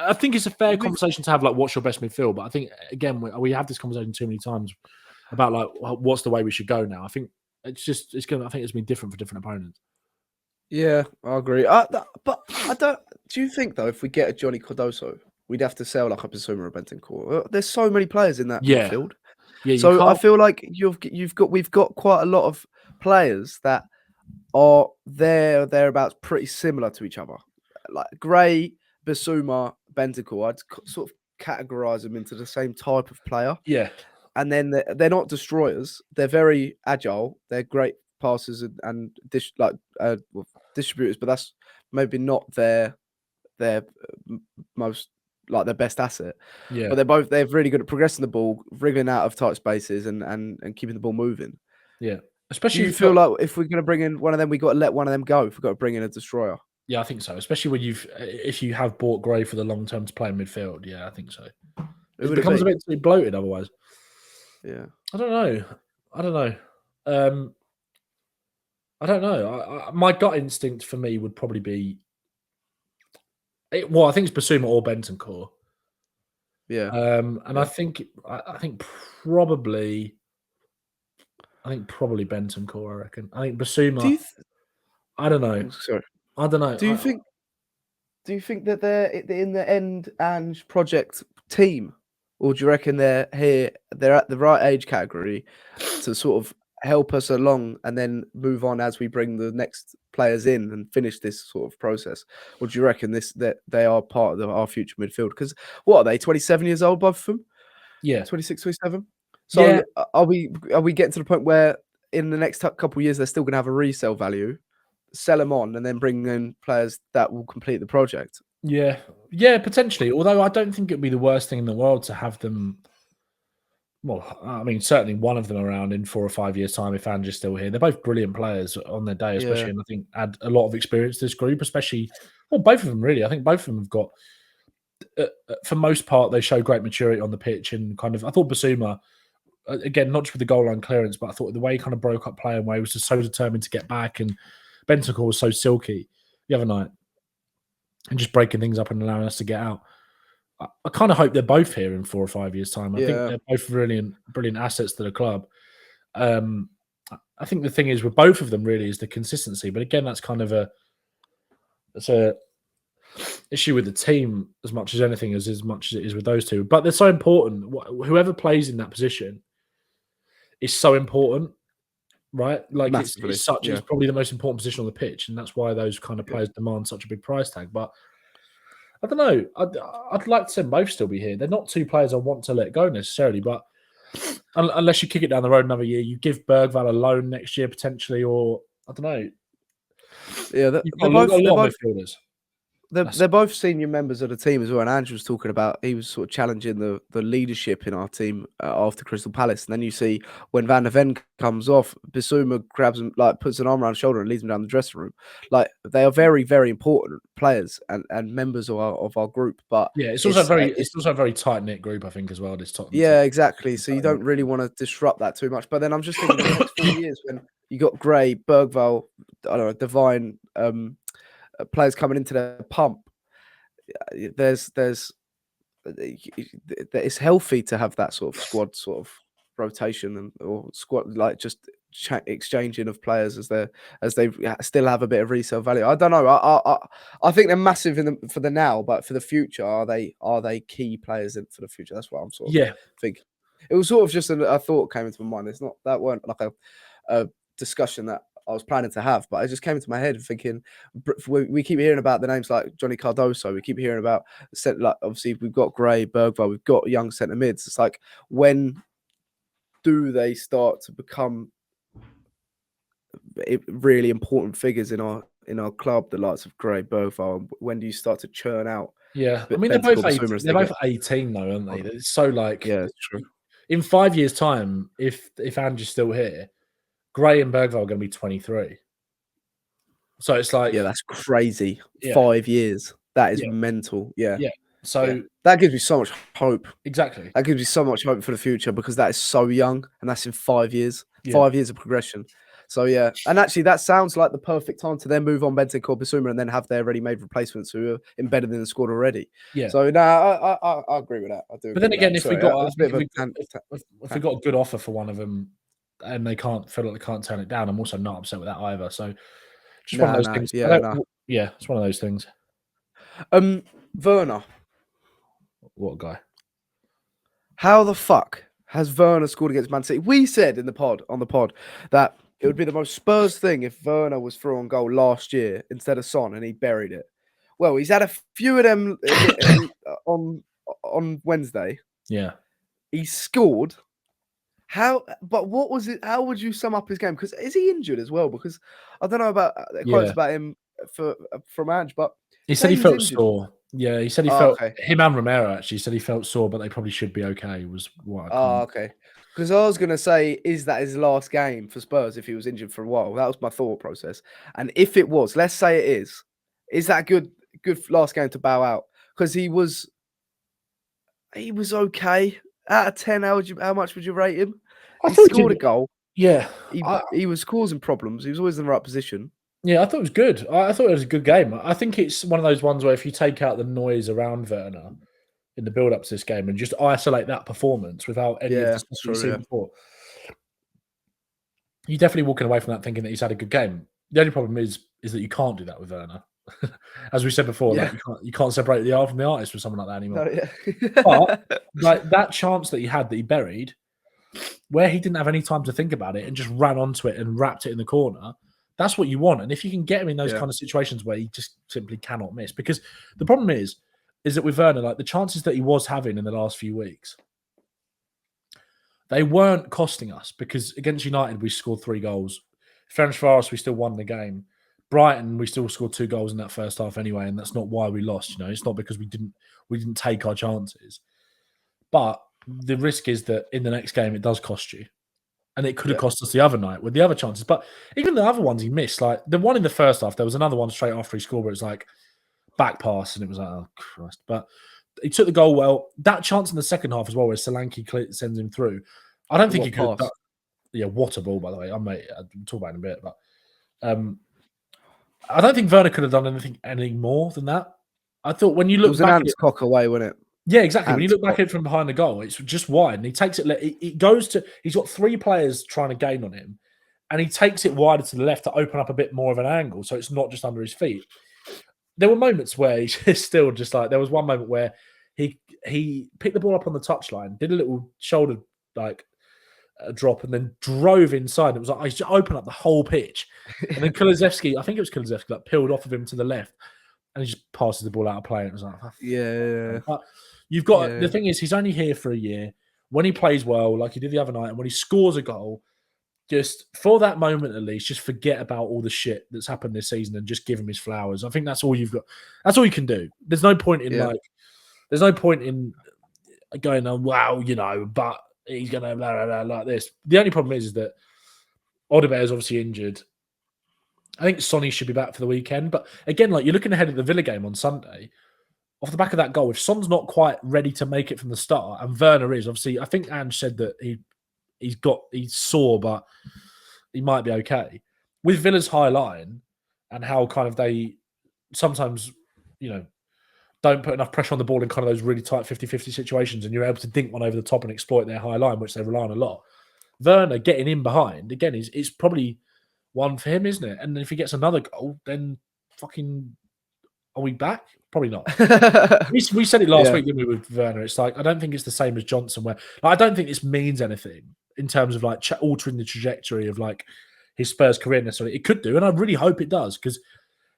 S2: I think it's a fair conversation to have, like, what's your best midfield? But I think, again, we have this conversation too many times about, like, what's the way we should go now. I think I think it's going to be different for different opponents.
S1: Yeah, I agree. But I don't. Do you think though, if we get a Johnny Cardozo, we'd have to sell like a Basuma or Bentancur? There's so many players in that midfield. Yeah. So I feel like we've got quite a lot of players that are thereabouts pretty similar to each other, like Gray. Basuma, Bentancur, I'd sort of categorize them into the same type of player.
S2: Yeah.
S1: And then they're not destroyers. They're very agile. They're great passers and distributors, but that's maybe not their most, like, their best asset.
S2: Yeah.
S1: But they're really good at progressing the ball, wriggling out of tight spaces and keeping the ball moving.
S2: Yeah. Especially,
S1: do you feel like if we're going to bring in one of them, we got to let one of them go. If we've got to bring in a destroyer.
S2: Yeah, I think so. Especially when if you have bought Gray for the long term to play in midfield. Yeah, I think so. It becomes a bit too bloated otherwise.
S1: Yeah.
S2: I don't know. I don't know. My gut instinct for me would probably be. I think it's Basuma or Bentancur.
S1: Yeah.
S2: I think probably Bentancur. I reckon. I think Basuma. I don't know.
S1: Sorry.
S2: I don't know.
S1: Do you think that they're in the end Ange project team, or do you reckon they're here? They're at the right age category to sort of help us along, and then move on as we bring the next players in and finish this sort of process? Or do you reckon that they are part of our future midfield? Because what are they? 27 years old, both of them.
S2: Yeah,
S1: 26, 27. So are we getting to the point where in the next couple of years they're still going to have a resale value? Sell them on and then bring in players that will complete the project.
S2: Yeah, potentially. Although I don't think it'd be the worst thing in the world to have them. Well, I mean, certainly one of them around in 4 or 5 years' time if Ange is still here. They're both brilliant players on their day, especially, and I think add a lot of experience to this group, especially. Well, both of them really. I think both of them have got. For most part, they show great maturity on the pitch, and kind of. I thought Basuma, again, not just with the goal line clearance, but I thought the way he kind of broke up play and way he was just so determined to get back, and Bentancur was so silky the other night and just breaking things up and allowing us to get out. I kind of hope they're both here in 4 or 5 years' time. I think they're both brilliant assets to the club. I think the thing is with both of them really is the consistency. But again, that's kind of a issue with the team as much as anything, as much as it is with those two. But they're so important. Whoever plays in that position is so important. Right, like it's probably the most important position on the pitch, and that's why those kind of players demand such a big price tag. But I don't know. I'd like to see them both still be here. They're not two players I want to let go necessarily, but unless you kick it down the road another year, you give Bergvall a loan next year potentially, or I don't know.
S1: Yeah,
S2: You've got a lot of midfielders.
S1: They're both senior members of the team as well. And Andrew was talking about, he was sort of challenging the leadership in our team after Crystal Palace. And then you see when Van De Ven comes off, Bissouma grabs him, like puts an arm around his shoulder and leads him down the dressing room. Like they are very, very important players and members of our group. But
S2: yeah, it's also a very tight knit group, I think, as well. This Tottenham
S1: yeah,
S2: team.
S1: exactly. So you don't really want to disrupt that too much. But then I'm just thinking the next 4 years when you got Gray, Bergvall, I don't know, Devine, players coming into their pump. It's healthy to have that sort of squad sort of rotation or squad, like just exchanging of players as they still have a bit of resale value. I don't know. I think they're massive for the now, but for the future, are they key players for the future? That's what I'm sort of thinking. It was sort of just a thought came into my mind. It's not that weren't like a discussion that I was planning to have, but it just came into my head thinking we keep hearing about the names like Johnny Cardoso. We keep hearing about like obviously we've got Gray, Bergvall, we've got young centre mids. It's like when do they start to become really important figures in our club? The likes of Gray, Bergvall. When do you start to churn out?
S2: Yeah, I mean they're both 18 though, aren't they? It's so like
S1: yeah, it's true.
S2: In 5 years' time, if Andrew's still here, Gray and Bergvall are going to be 23. So it's like...
S1: Yeah, that's crazy. Yeah. 5 years. That is mental. Yeah.
S2: Yeah. So
S1: that gives me so much hope.
S2: Exactly.
S1: That gives me so much hope for the future because that is so young and that's in 5 years. Yeah. 5 years of progression. So, yeah. And actually, that sounds like the perfect time to then move on Bentancur, Bissouma and then have their ready-made replacements who are embedded in the squad already. Yeah. So, no, I agree with that. I do.
S2: But then again, if we got a good offer for one of them, and they can't feel like they can't turn it down, I'm also not upset with that either. So just one of those things. Yeah, it's one of those things.
S1: Werner.
S2: What a guy.
S1: How the fuck has Werner scored against Man City? We said on the pod that it would be the most Spurs thing if Werner was through on goal last year instead of Son and he buried it. Well, he's had a few of them on Wednesday.
S2: Yeah.
S1: He scored. But what was it? How would you sum up his game? Because is he injured as well? Because I don't know about quotes about him from Ange, but
S2: he said he felt sore. Yeah, he said he felt. Okay. Him and Romero actually said he felt sore, but they probably should be okay. Was what?
S1: Okay. Because I was gonna say, is that his last game for Spurs if he was injured for a while? That was my thought process. And if it was, let's say it is that a good last game to bow out? Because he was okay. Out of 10, how much would you rate him? He scored a goal.
S2: Yeah.
S1: He was causing problems. He was always in the right position.
S2: Yeah, I thought it was good. I thought it was a good game. I think it's one of those ones where if you take out the noise around Werner in the build-up to this game and just isolate that performance without any of the stuff you've seen before, you're definitely walking away from that thinking that he's had a good game. The only problem is that you can't do that with Werner. As we said before, like you can't separate the art from the artist with someone like that anymore. But like that chance that he had that he buried, where he didn't have any time to think about it and just ran onto it and wrapped it in the corner, that's what you want. And if you can get him in those kind of situations where he just simply cannot miss, because the problem is that with Werner, like the chances that he was having in the last few weeks, they weren't costing us because against United we scored 3 goals. Ferencváros, we still won the game. Brighton, we still scored 2 goals in that first half anyway, and that's not why we lost. You know, it's not because we didn't take our chances. But the risk is that in the next game it does cost you, and it could have cost us the other night with the other chances. But even the other ones he missed, like the one in the first half, there was another one straight after he scored where it was like back pass, and it was like, oh Christ! But he took the goal well. That chance in the second half as well, where Solanke sends him through. I don't think he could. Yeah, what a ball, by the way. I'll talk about it in a bit, but. I don't think Werner could have done any more than that. I thought when you look back,
S1: it was an cock away, wasn't it?
S2: Yeah, exactly. When you look back at it from behind the goal, it's just wide, and he takes it. It goes to. He's got 3 players trying to gain on him, and he takes it wider to the left to open up a bit more of an angle, so it's not just under his feet. There were moments where he's still just like. There was one moment where he picked the ball up on the touchline, did a little shoulder a drop and then drove inside. It was like I just opened up the whole pitch, and then Kulusevski, I think it was Kulusevski, like peeled off of him to the left, and he just passes the ball out of play. And it was like,
S1: yeah.
S2: But you've got the thing is, he's only here for a year. when he plays well, like he did the other night, and when he scores a goal, just for that moment at least, just forget about all the shit that's happened this season and just give him his flowers. I think that's all you've got. That's all you can do. There's no point in going, oh, wow, but he's going to blah, blah, blah, like this. The only problem is that Odebear is obviously injured. I think Sonny should be back for the weekend. But again, like you're looking ahead at the Villa game on Sunday, off the back of that goal, if Son's not quite ready to make it from the start, and Werner is, obviously, I think Ange said that he's sore, but he might be okay. With Villa's high line and how kind of they sometimes, don't put enough pressure on the ball in kind of those really tight 50-50 situations, and you're able to dink one over the top and exploit their high line, which they rely on a lot. Werner getting in behind, again, is probably one for him, isn't it? And if he gets another goal, then fucking are we back? Probably not. we said it last week, didn't we, with Werner? It's like, I don't think it's the same as Johnson, where I don't think this means anything in terms of like altering the trajectory of like his Spurs career necessarily. It could do, and I really hope it does, because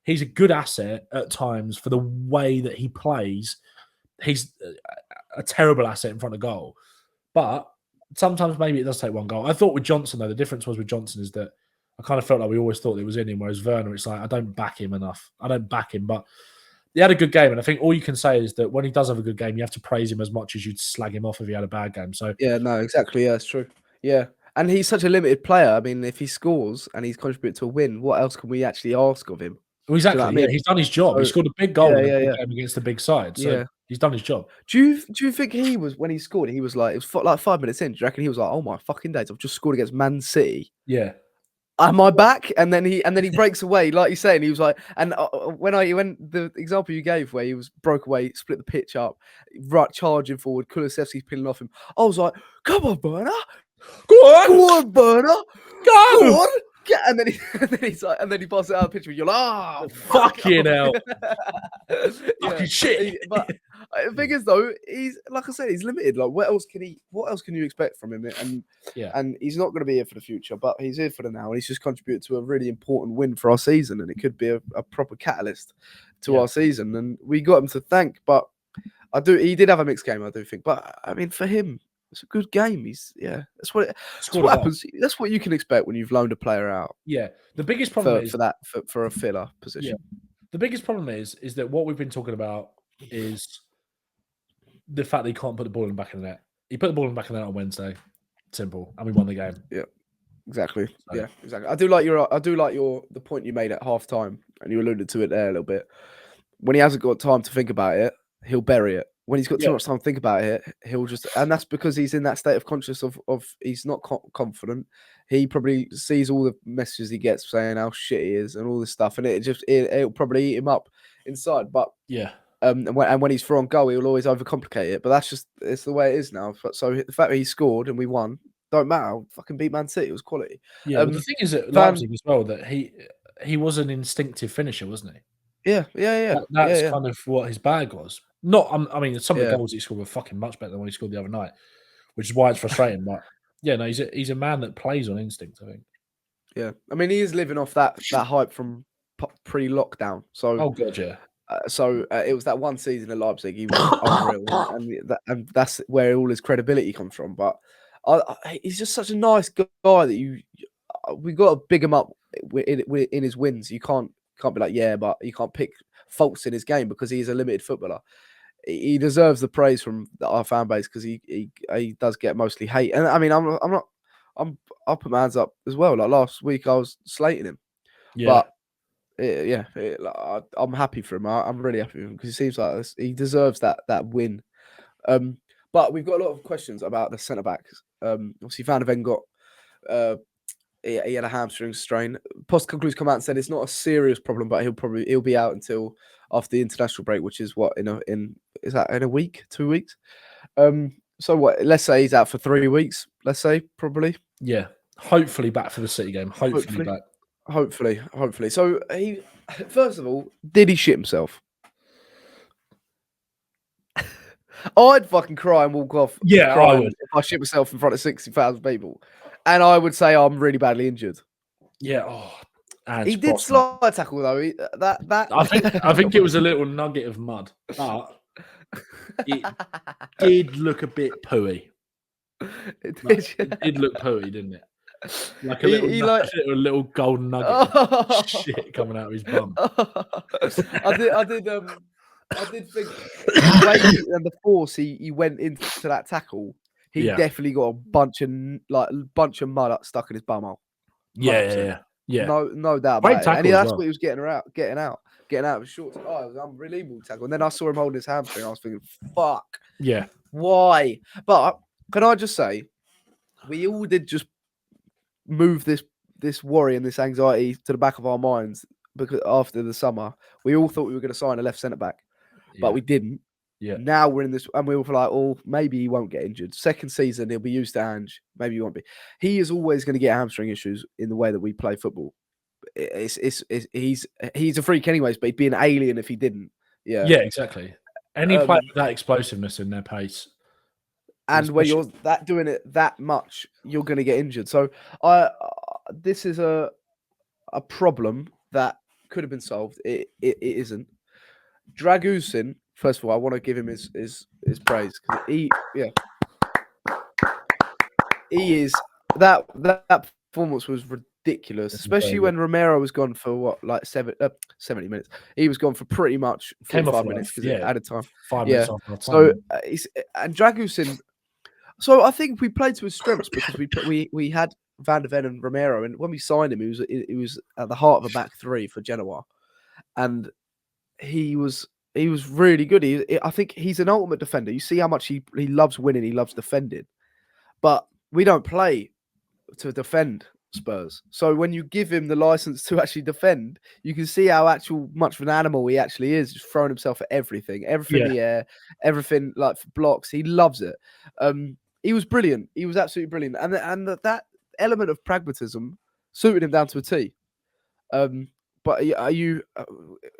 S2: he's a good asset at times for the way that he plays. He's a terrible asset in front of goal. But sometimes maybe it does take one goal. I thought with Johnson, though, the difference was with Johnson is that I kind of felt like we always thought it was in him, whereas Werner, it's like, I don't back him enough. I don't back him, but he had a good game. And I think all you can say is that when he does have a good game, you have to praise him as much as you'd slag him off if he had a bad game. So
S1: yeah, no, exactly. Yeah, it's true. Yeah. And he's such a limited player. I mean, if he scores and he's contributed to a win, what else can we actually ask of him?
S2: Well, exactly. I mean? He's done his job. He scored a big goal in a big game against the big side. So he's done his job.
S1: Do you think he was, when he scored, he was like, it was like 5 minutes in, do you reckon he was like, oh my fucking days, I've just scored against Man City?
S2: Yeah.
S1: Am I back? And then he breaks away, like you say, and he was like, and when the example you gave where he was broke away, split the pitch up, right, charging forward, Kulusevski's peeling off him, I was like, come on, Werner, go on, Werner, go on. Yeah, and then he passes it out of the pitch. You're like, oh,
S2: fucking hell, fucking shit.
S1: But the thing is, though, he's, like I said, he's limited. Like, what else can you expect from him? And he's not going to be here for the future, but he's here for the now, and he's just contributed to a really important win for our season, and it could be a proper catalyst to our season. And we got him to thank, but he did have a mixed game, I do think. But I mean, for him, it's a good game. That's what happens. That's what you can expect when you've loaned a player out.
S2: Yeah. The biggest problem is
S1: for a filler position.
S2: Yeah. The biggest problem is that what we've been talking about is the fact that he can't put the ball in the back of the net. He put the ball in the back of the net on Wednesday. Simple. And we won the game.
S1: Yeah. Exactly. So. Yeah, exactly. I do like the point you made at half time, and you alluded to it there a little bit. When he hasn't got time to think about it, he'll bury it. When he's got too much time to think about it, he'll just, and that's because he's in that state of consciousness of he's not confident. He probably sees all the messages he gets saying how shit he is and all this stuff, and it'll probably eat him up inside. But and when he's through on goal, he'll always overcomplicate it. But it's the way it is now. So the fact that he scored and we won don't matter. Fucking beat Man City, it was quality.
S2: Yeah, the thing is at Leipzig as well that he was an instinctive finisher, wasn't he?
S1: Yeah.
S2: That's kind of what his bag was. I mean, some of the goals he scored were fucking much better than what he scored the other night, which is why it's frustrating. But he's a man that plays on instinct, I think. Yeah,
S1: I mean, he is living off that hype from pre-lockdown. So,
S2: oh god, yeah.
S1: It was that one season at Leipzig. He was unreal, and that's where all his credibility comes from. But he's just such a nice guy that we got to big him up in his wins. You can't be like, but you can't pick faults in his game because he's a limited footballer. He deserves the praise from our fan base because he does get mostly hate. And I mean, I'll put my hands up as well. Like last week, I was slating him.
S2: Yeah.
S1: But I'm happy for him. I'm really happy for him because he seems like he deserves that win. But we've got a lot of questions about the centre backs. Obviously, Van De Ven got he had a hamstring strain. Postecoglou's come out and said it's not a serious problem, but he'll be out until after the international break, which is what is that in a week, 2 weeks? So what? Let's say he's out for 3 weeks. Let's say probably.
S2: Yeah, hopefully back for the City game. Hopefully back.
S1: Hopefully. So he, first of all, did he shit himself? I'd fucking cry and walk off.
S2: Yeah, I would.
S1: If I shit myself in front of 60,000 people, and I would say I'm really badly injured.
S2: Yeah.
S1: He did slide tackle though.
S2: I think it was a little nugget of mud, but it did look a bit pooey. It looked pooey, didn't it? Like a a little golden nugget of shit coming out of his bum.
S1: I did think the way and the force he went into that tackle, he definitely got a bunch of mud stuck in his bum hole.
S2: Yeah.
S1: No doubt about it. And that's what he was getting out of his shorts. Oh, it was an unbelievable tackle. And then I saw him holding his hamstring. I was thinking, fuck.
S2: Yeah.
S1: Why? But can I just say, we all did just move this worry and this anxiety to the back of our minds, because after the summer, we all thought we were going to sign a left centre back, but we didn't.
S2: Yeah.
S1: Now we're in this, and we were like, oh, maybe he won't get injured. Second season, he'll be used to Ange. Maybe he won't be. He is always going to get hamstring issues in the way that we play football. He's a freak anyways, but he'd be an alien if he didn't. Yeah.
S2: Yeah, exactly. Any player with that explosiveness in their pace.
S1: And when you're doing it that much, you're going to get injured. So this is a problem that could have been solved. It isn't. Dragusin, first of all, I want to give him his praise, because he is that performance was ridiculous, especially when Romero was gone for 70 minutes. He was gone for pretty much 45 minutes because it added time.
S2: 5 minutes off our time.
S1: So and Dragusin. So I think we played to his strengths, because we had Van De Ven and Romero, and when we signed him, he was at the heart of a back three for Genoa, and he was really good. I think he's an ultimate defender. You see how much he loves winning, he loves defending, but we don't play to defend Spurs. So when you give him the license to actually defend, you can see how much of an animal he actually is, just throwing himself at everything in the air, everything like blocks. He loves it. He was brilliant. He was absolutely brilliant, and that element of pragmatism suited him down to a T. But are you?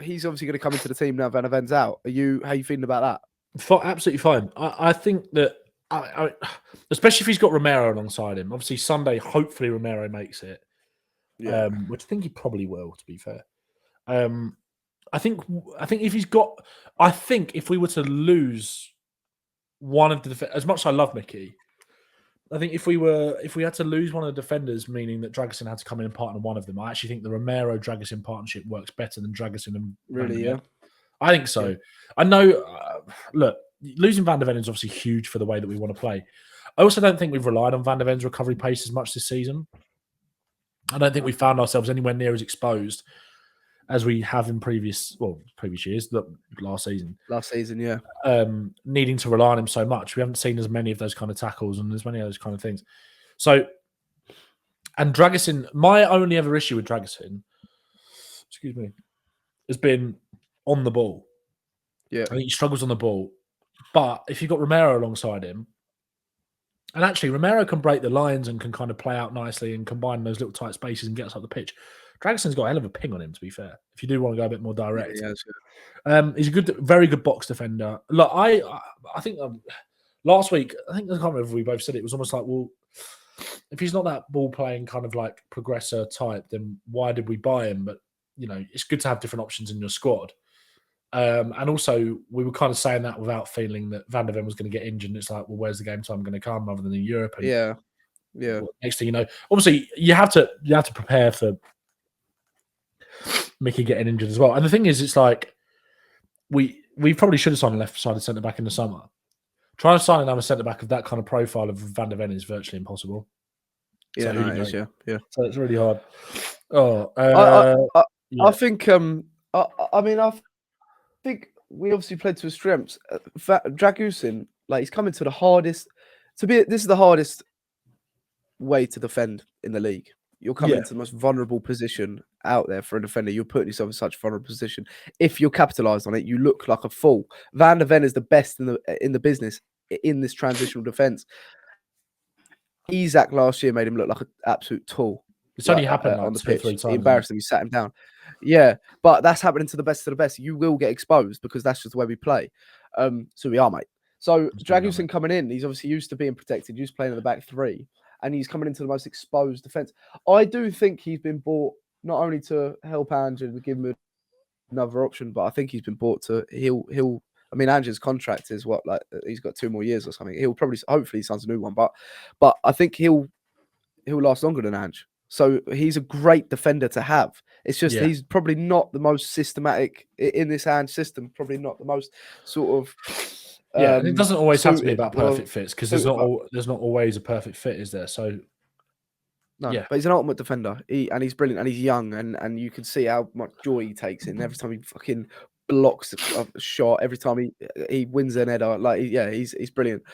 S1: He's obviously going to come into the team now. Van de Ven's out. How are you feeling about
S2: that? Absolutely fine. I think that, especially if he's got Romero alongside him. Obviously, Sunday, hopefully Romero makes it. Yeah. Which I think he probably will, to be fair. I think if he's got, I think if we were to lose one of the, as much as I love Mickey, I think if we had to lose one of the defenders, meaning that Dragusin had to come in and partner one of them, I actually think the Romero Dragusin partnership works better than Dragusin and
S1: really. Yeah,
S2: I think so. Yeah. I know. Look, losing Van de Ven is obviously huge for the way that we want to play. I also don't think we've relied on Van de Ven's recovery pace as much this season. I don't think we found ourselves anywhere near as exposed as we have in previous years, last season. Yeah. Needing to rely on him so much. We haven't seen as many of those kind of tackles and as many of those kind of things. So, and Dragusin, my only ever issue with Dragusin, has been on the ball.
S1: Yeah.
S2: I think he struggles on the ball. But if you've got Romero alongside him, and actually Romero can break the lines and can kind of play out nicely and combine those little tight spaces and get us up the pitch. Dragusin's got a hell of a ping on him, to be fair, if you do want to go a bit more direct.
S1: Yeah,
S2: he's a very good box defender. Look, I think last week, I can't remember if we both said it was almost like, well, if he's not that ball-playing kind of like progressor type, then why did we buy him? But, it's good to have different options in your squad. And also, we were kind of saying that without feeling that Van de Ven was going to get injured. And it's like, well, where's the game time going to come other than in Europe? And
S1: yeah.
S2: Next thing you know, obviously, you have to prepare for Mickey getting injured as well. And the thing is, it's like we probably should have signed a left-sided centre-back in the summer. Trying to sign another centre-back of that kind of profile of Van de Ven is virtually impossible.
S1: Yeah,
S2: so
S1: it is, yeah.
S2: So it's really hard.
S1: I think I think we obviously played to his strengths. Dragusin, he's coming to the hardest. This is the hardest way to defend in the league. You're coming into the most vulnerable position out there for a defender. You're putting yourself in such a vulnerable position. If you're capitalised on it, you look like a fool. Van de Ven is the best in the business in this transitional defence. Isak last year made him look like an absolute tool.
S2: It's only happened
S1: on the
S2: pitch.
S1: 3 times. He embarrassed him. He sat him down. Yeah, but that's happening to the best of the best. You will get exposed because that's just the way we play. So we are, mate. So Dragusin coming in, he's obviously used to being protected, used to playing in the back three, and he's coming into the most exposed defence. I do think he's been bought not only to help Ange and give him another option, but I think he's been bought to heal I mean, Ange's contract is what, like, he's got 2 more years or something. He'll probably, hopefully, he signs a new one, but I think he'll last longer than Ange. So he's a great defender to have. It's just he's probably not the most systematic in this Ange system. Probably not the most sort of.
S2: And it doesn't always have to be about
S1: well,
S2: perfect fits, because there's not always a perfect fit, is there? So
S1: no, but he's an ultimate defender. He's brilliant, and he's young, and you can see how much joy he takes in every time he fucking blocks a shot. Every time he wins an header, like he's brilliant.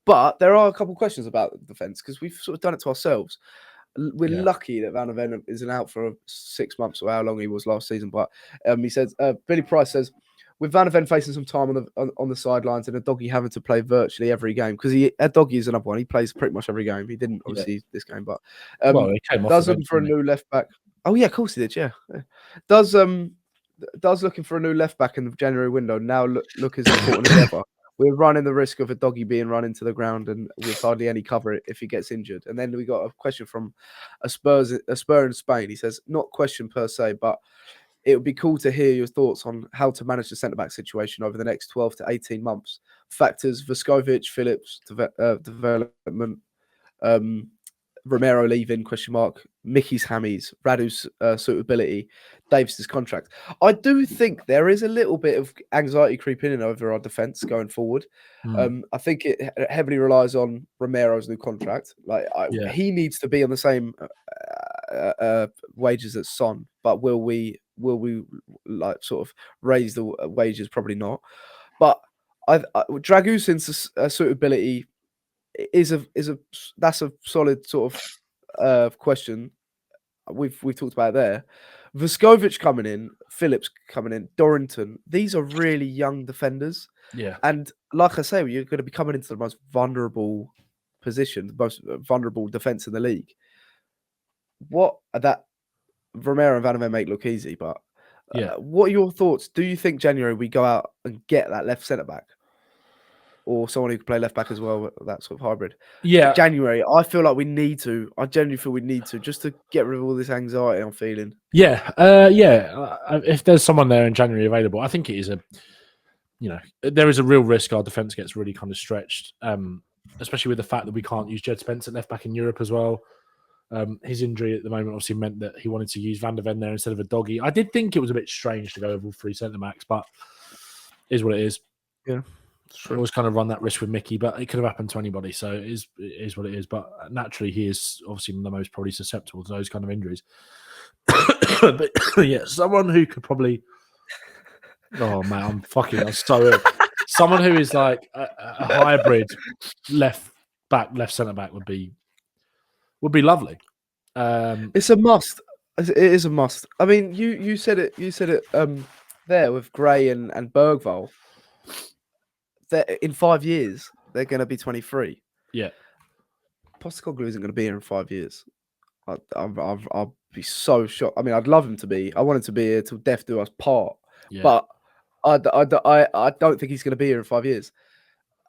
S1: But there are a couple of questions about the defence, because we've sort of done it to ourselves. We're lucky that Van De Ven isn't out for 6 months, or how long he was last season. But he says, Billy Price says, with Van De Ven facing some time on the sidelines and a doggy having to play virtually every game, because a doggy is another one. He plays pretty much every game. He didn't obviously this game, but
S2: he came off
S1: does looking for a new left back. Oh yeah, of course he did. Yeah, does looking for a new left back in the January window now look as important as ever. We're running the risk of a doggy being run into the ground and with hardly any cover if he gets injured. And then we got a question from a Spur in Spain. He says, not question per se, but it would be cool to hear your thoughts on how to manage the centre-back situation over the next 12 to 18 months. Factors: Vuskovic, Phillips, development, Romero leaving, ? Mickey's hammies, Radu's suitability, Davis's contract. I do think there is a little bit of anxiety creeping in over our defence going forward. I think it heavily relies on Romero's new contract. He needs to be on the same wages as Son, but will we like sort of raise the wages? Probably not. But Dragusin's suitability is that's a solid sort of question. We've talked about it there. Vuskovic coming in, Phillips coming in, Dorrington. These are really young defenders.
S2: Yeah.
S1: And like I say, you're going to be coming into the most vulnerable position, the most vulnerable defence in the league. What that Romero and Van De Ven make look easy, but what are your thoughts? Do you think January we go out and get that left centre back? Or someone who can play left back as well, that sort of hybrid.
S2: Yeah.
S1: January, I feel like we need to. I genuinely feel we need to, just to get rid of all this anxiety I'm feeling.
S2: Yeah. If there's someone there in January available, I think it is there is a real risk our defence gets really kind of stretched, especially with the fact that we can't use Jed Spence at left back in Europe as well. His injury at the moment obviously meant that he wanted to use Van De Ven there instead of a doggy. I did think it was a bit strange to go over all 3 centre backs, but it is what it is.
S1: Yeah.
S2: I always kind of run that risk with Mickey, but it could have happened to anybody, so it is what it is. But naturally, he is obviously the most probably susceptible to those kind of injuries. But yeah, someone who could probably. Oh man, I'm so ill. Someone who is like a hybrid left centre back would be lovely.
S1: It's a must. It is a must. I mean, you said it. You said it there with Gray and Bergvall. In 5 years, they're going to be 23.
S2: Yeah.
S1: Postecoglou isn't going to be here in 5 years. I'll be so shocked. I mean, I'd love him to be. I want him to be here till death do us part. Yeah. But I don't think he's going to be here in 5 years.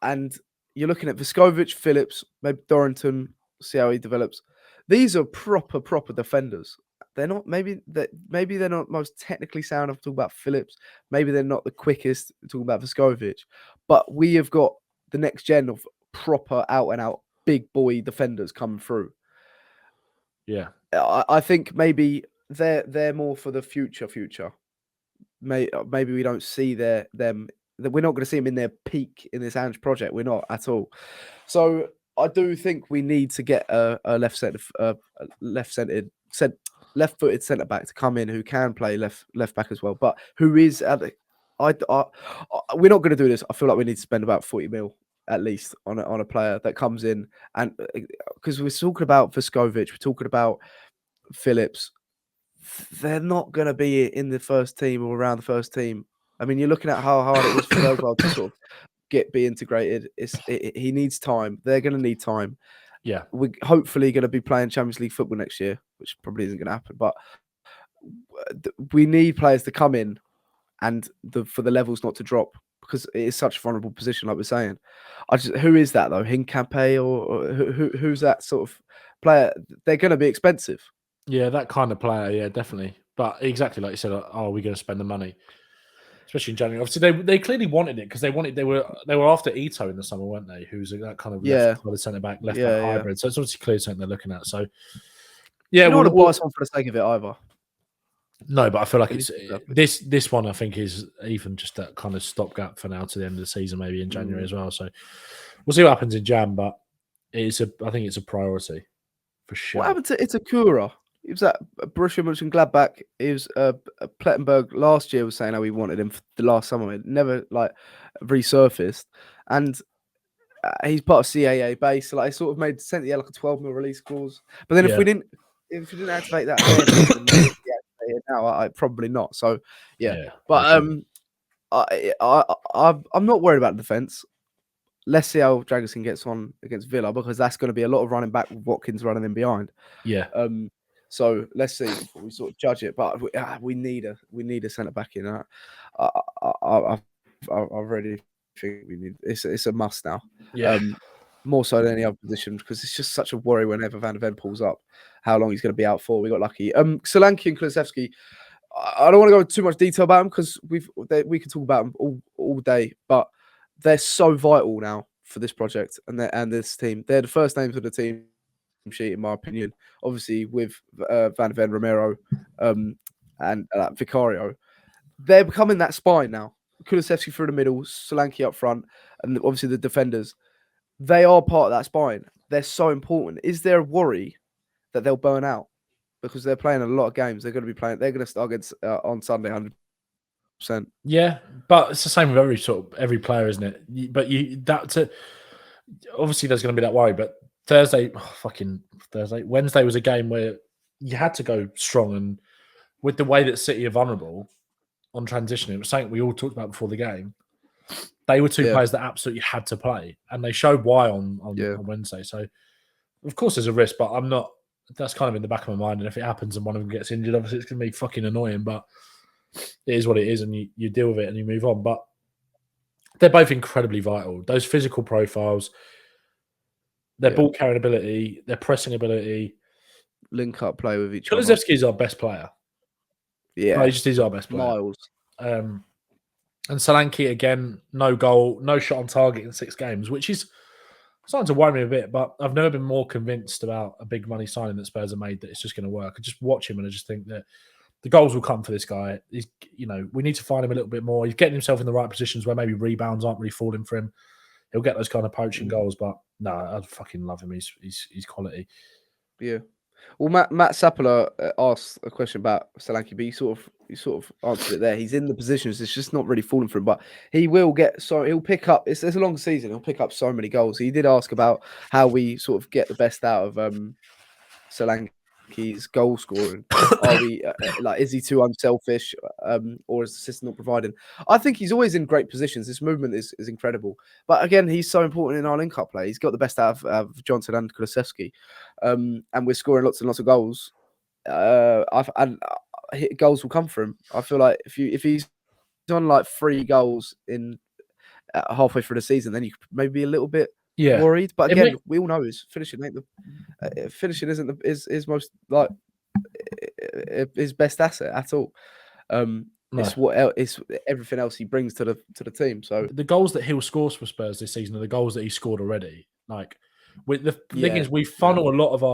S1: And you're looking at Vuskovic, Phillips, maybe Dorrington, see how he develops. These are proper defenders. They're not maybe they're not most technically sound. I'm talking about Phillips. Maybe they're not the quickest. I'm talking about Vuskovic. But we have got the next gen of proper out and out big boy defenders coming through.
S2: Yeah,
S1: I think maybe they're more for the future. Maybe we don't see them. We're not going to see them in their peak in this Ange project. We're not at all. So I do think we need to get a left-footed centre back to come in who can play left back as well, but who is at the. We're not going to do this. I feel like we need to spend about 40 mil at least on a player that comes in, and because we're talking about Vuskovic, we're talking about Phillips. They're not going to be in the first team or around the first team. I mean, you're looking at how hard it was for Bergvall to sort of be integrated. He needs time. They're going to need time.
S2: Yeah,
S1: we're hopefully going to be playing Champions League football next year, which probably isn't going to happen. But we need players to come in and for the levels not to drop, because it is such a vulnerable position, like we're saying. Who is that though? Hincapé or who's that sort of player? They're going to be expensive.
S2: Yeah, that kind of player. Yeah, definitely. But exactly like you said, are we going to spend the money? especially in January. Obviously, they clearly wanted it because they were after Ito in the summer, weren't they? Who's that kind of left centre back, left back hybrid. So it's obviously clearly something they're looking at. So yeah,
S1: you don't want to buy someone for the sake of it either.
S2: No, but I feel like it's this one. I think is even just that kind of stopgap for now to the end of the season, maybe in January as well. So we'll see what happens in Jan, but I think it's a priority for sure.
S1: What happened to Itakura? He was at Borussia Mönchengladbach. He was Plettenberg last year was saying how we wanted him for the last summer. It never resurfaced, and he's part of CAA base. So it sort of made sense. He had like a 12 mil release clause. But then if we didn't activate that, then now probably not. So but I'm not worried about the defense. Let's see how Dragusin gets on against Villa, because that's going to be a lot of running back with Watkins running in behind.
S2: Yeah.
S1: So let's see before we sort of judge it. But we need a centre back in that. I really think we need. It's a must now.
S2: Yeah.
S1: More so than any other position, because it's just such a worry whenever Van de Ven pulls up how long he's going to be out for. We got lucky. Solanke and Kulusevski, I don't want to go into too much detail about them because we could talk about them all day, but they're so vital now for this project and this team. They're the first names of the team sheet, in my opinion. Obviously, with Van de Ven, Romero, and Vicario, they're becoming that spine now. Kulusevski through the middle, Solanke up front, and obviously the defenders. They are part of that spine. They're so important. Is there a worry that they'll burn out because they're playing a lot of games? They're going to be playing. They're going to start against on Sunday, 100%.
S2: Yeah, but it's the same with every player, isn't it? But obviously there's going to be that worry. But Wednesday was a game where you had to go strong, and with the way that City are vulnerable on transition, it was something we all talked about before the game. They were two players that absolutely had to play, and they showed why on Wednesday. So, of course, there's a risk, but I'm not. That's kind of in the back of my mind. And if it happens and one of them gets injured, obviously it's going to be fucking annoying. But it is what it is, and you deal with it and you move on. But they're both incredibly vital. Those physical profiles, their ball carrying ability, their pressing ability,
S1: link up play with each other.
S2: Kulusevski is our best player.
S1: Yeah,
S2: he just is our best player.
S1: Miles.
S2: And Solanke, again, no goal, no shot on target in 6 games, which is starting to worry me a bit, but I've never been more convinced about a big money signing that Spurs have made that it's just going to work. I just watch him and I just think that the goals will come for this guy. We need to find him a little bit more. He's getting himself in the right positions where maybe rebounds aren't really falling for him. He'll get those kind of poaching goals, but no, I fucking love him. He's quality.
S1: Yeah. Well, Matt Sappola asked a question about Solanke, but he sort of answered it there. He's in the positions; it's just not really falling for him. But he will get he'll pick up. It's a long season. He'll pick up so many goals. He did ask about how we sort of get the best out of Solanke's goal scoring. Are we is he too unselfish, or is the system not providing? I think he's always in great positions. This movement is incredible. But again, he's so important in our link-up play. He's got the best out of Johnson and Kulusevski. And we're scoring lots and lots of goals. Goals will come for him. I feel like if he's on like 3 goals in halfway through the season, then you could maybe be a little bit worried. But again, we all know is finishing finishing isn't his most his best asset at all. It's everything else he brings to the team. So
S2: the goals that he'll score for Spurs this season are the goals that he scored already. The thing is, we funnel a lot of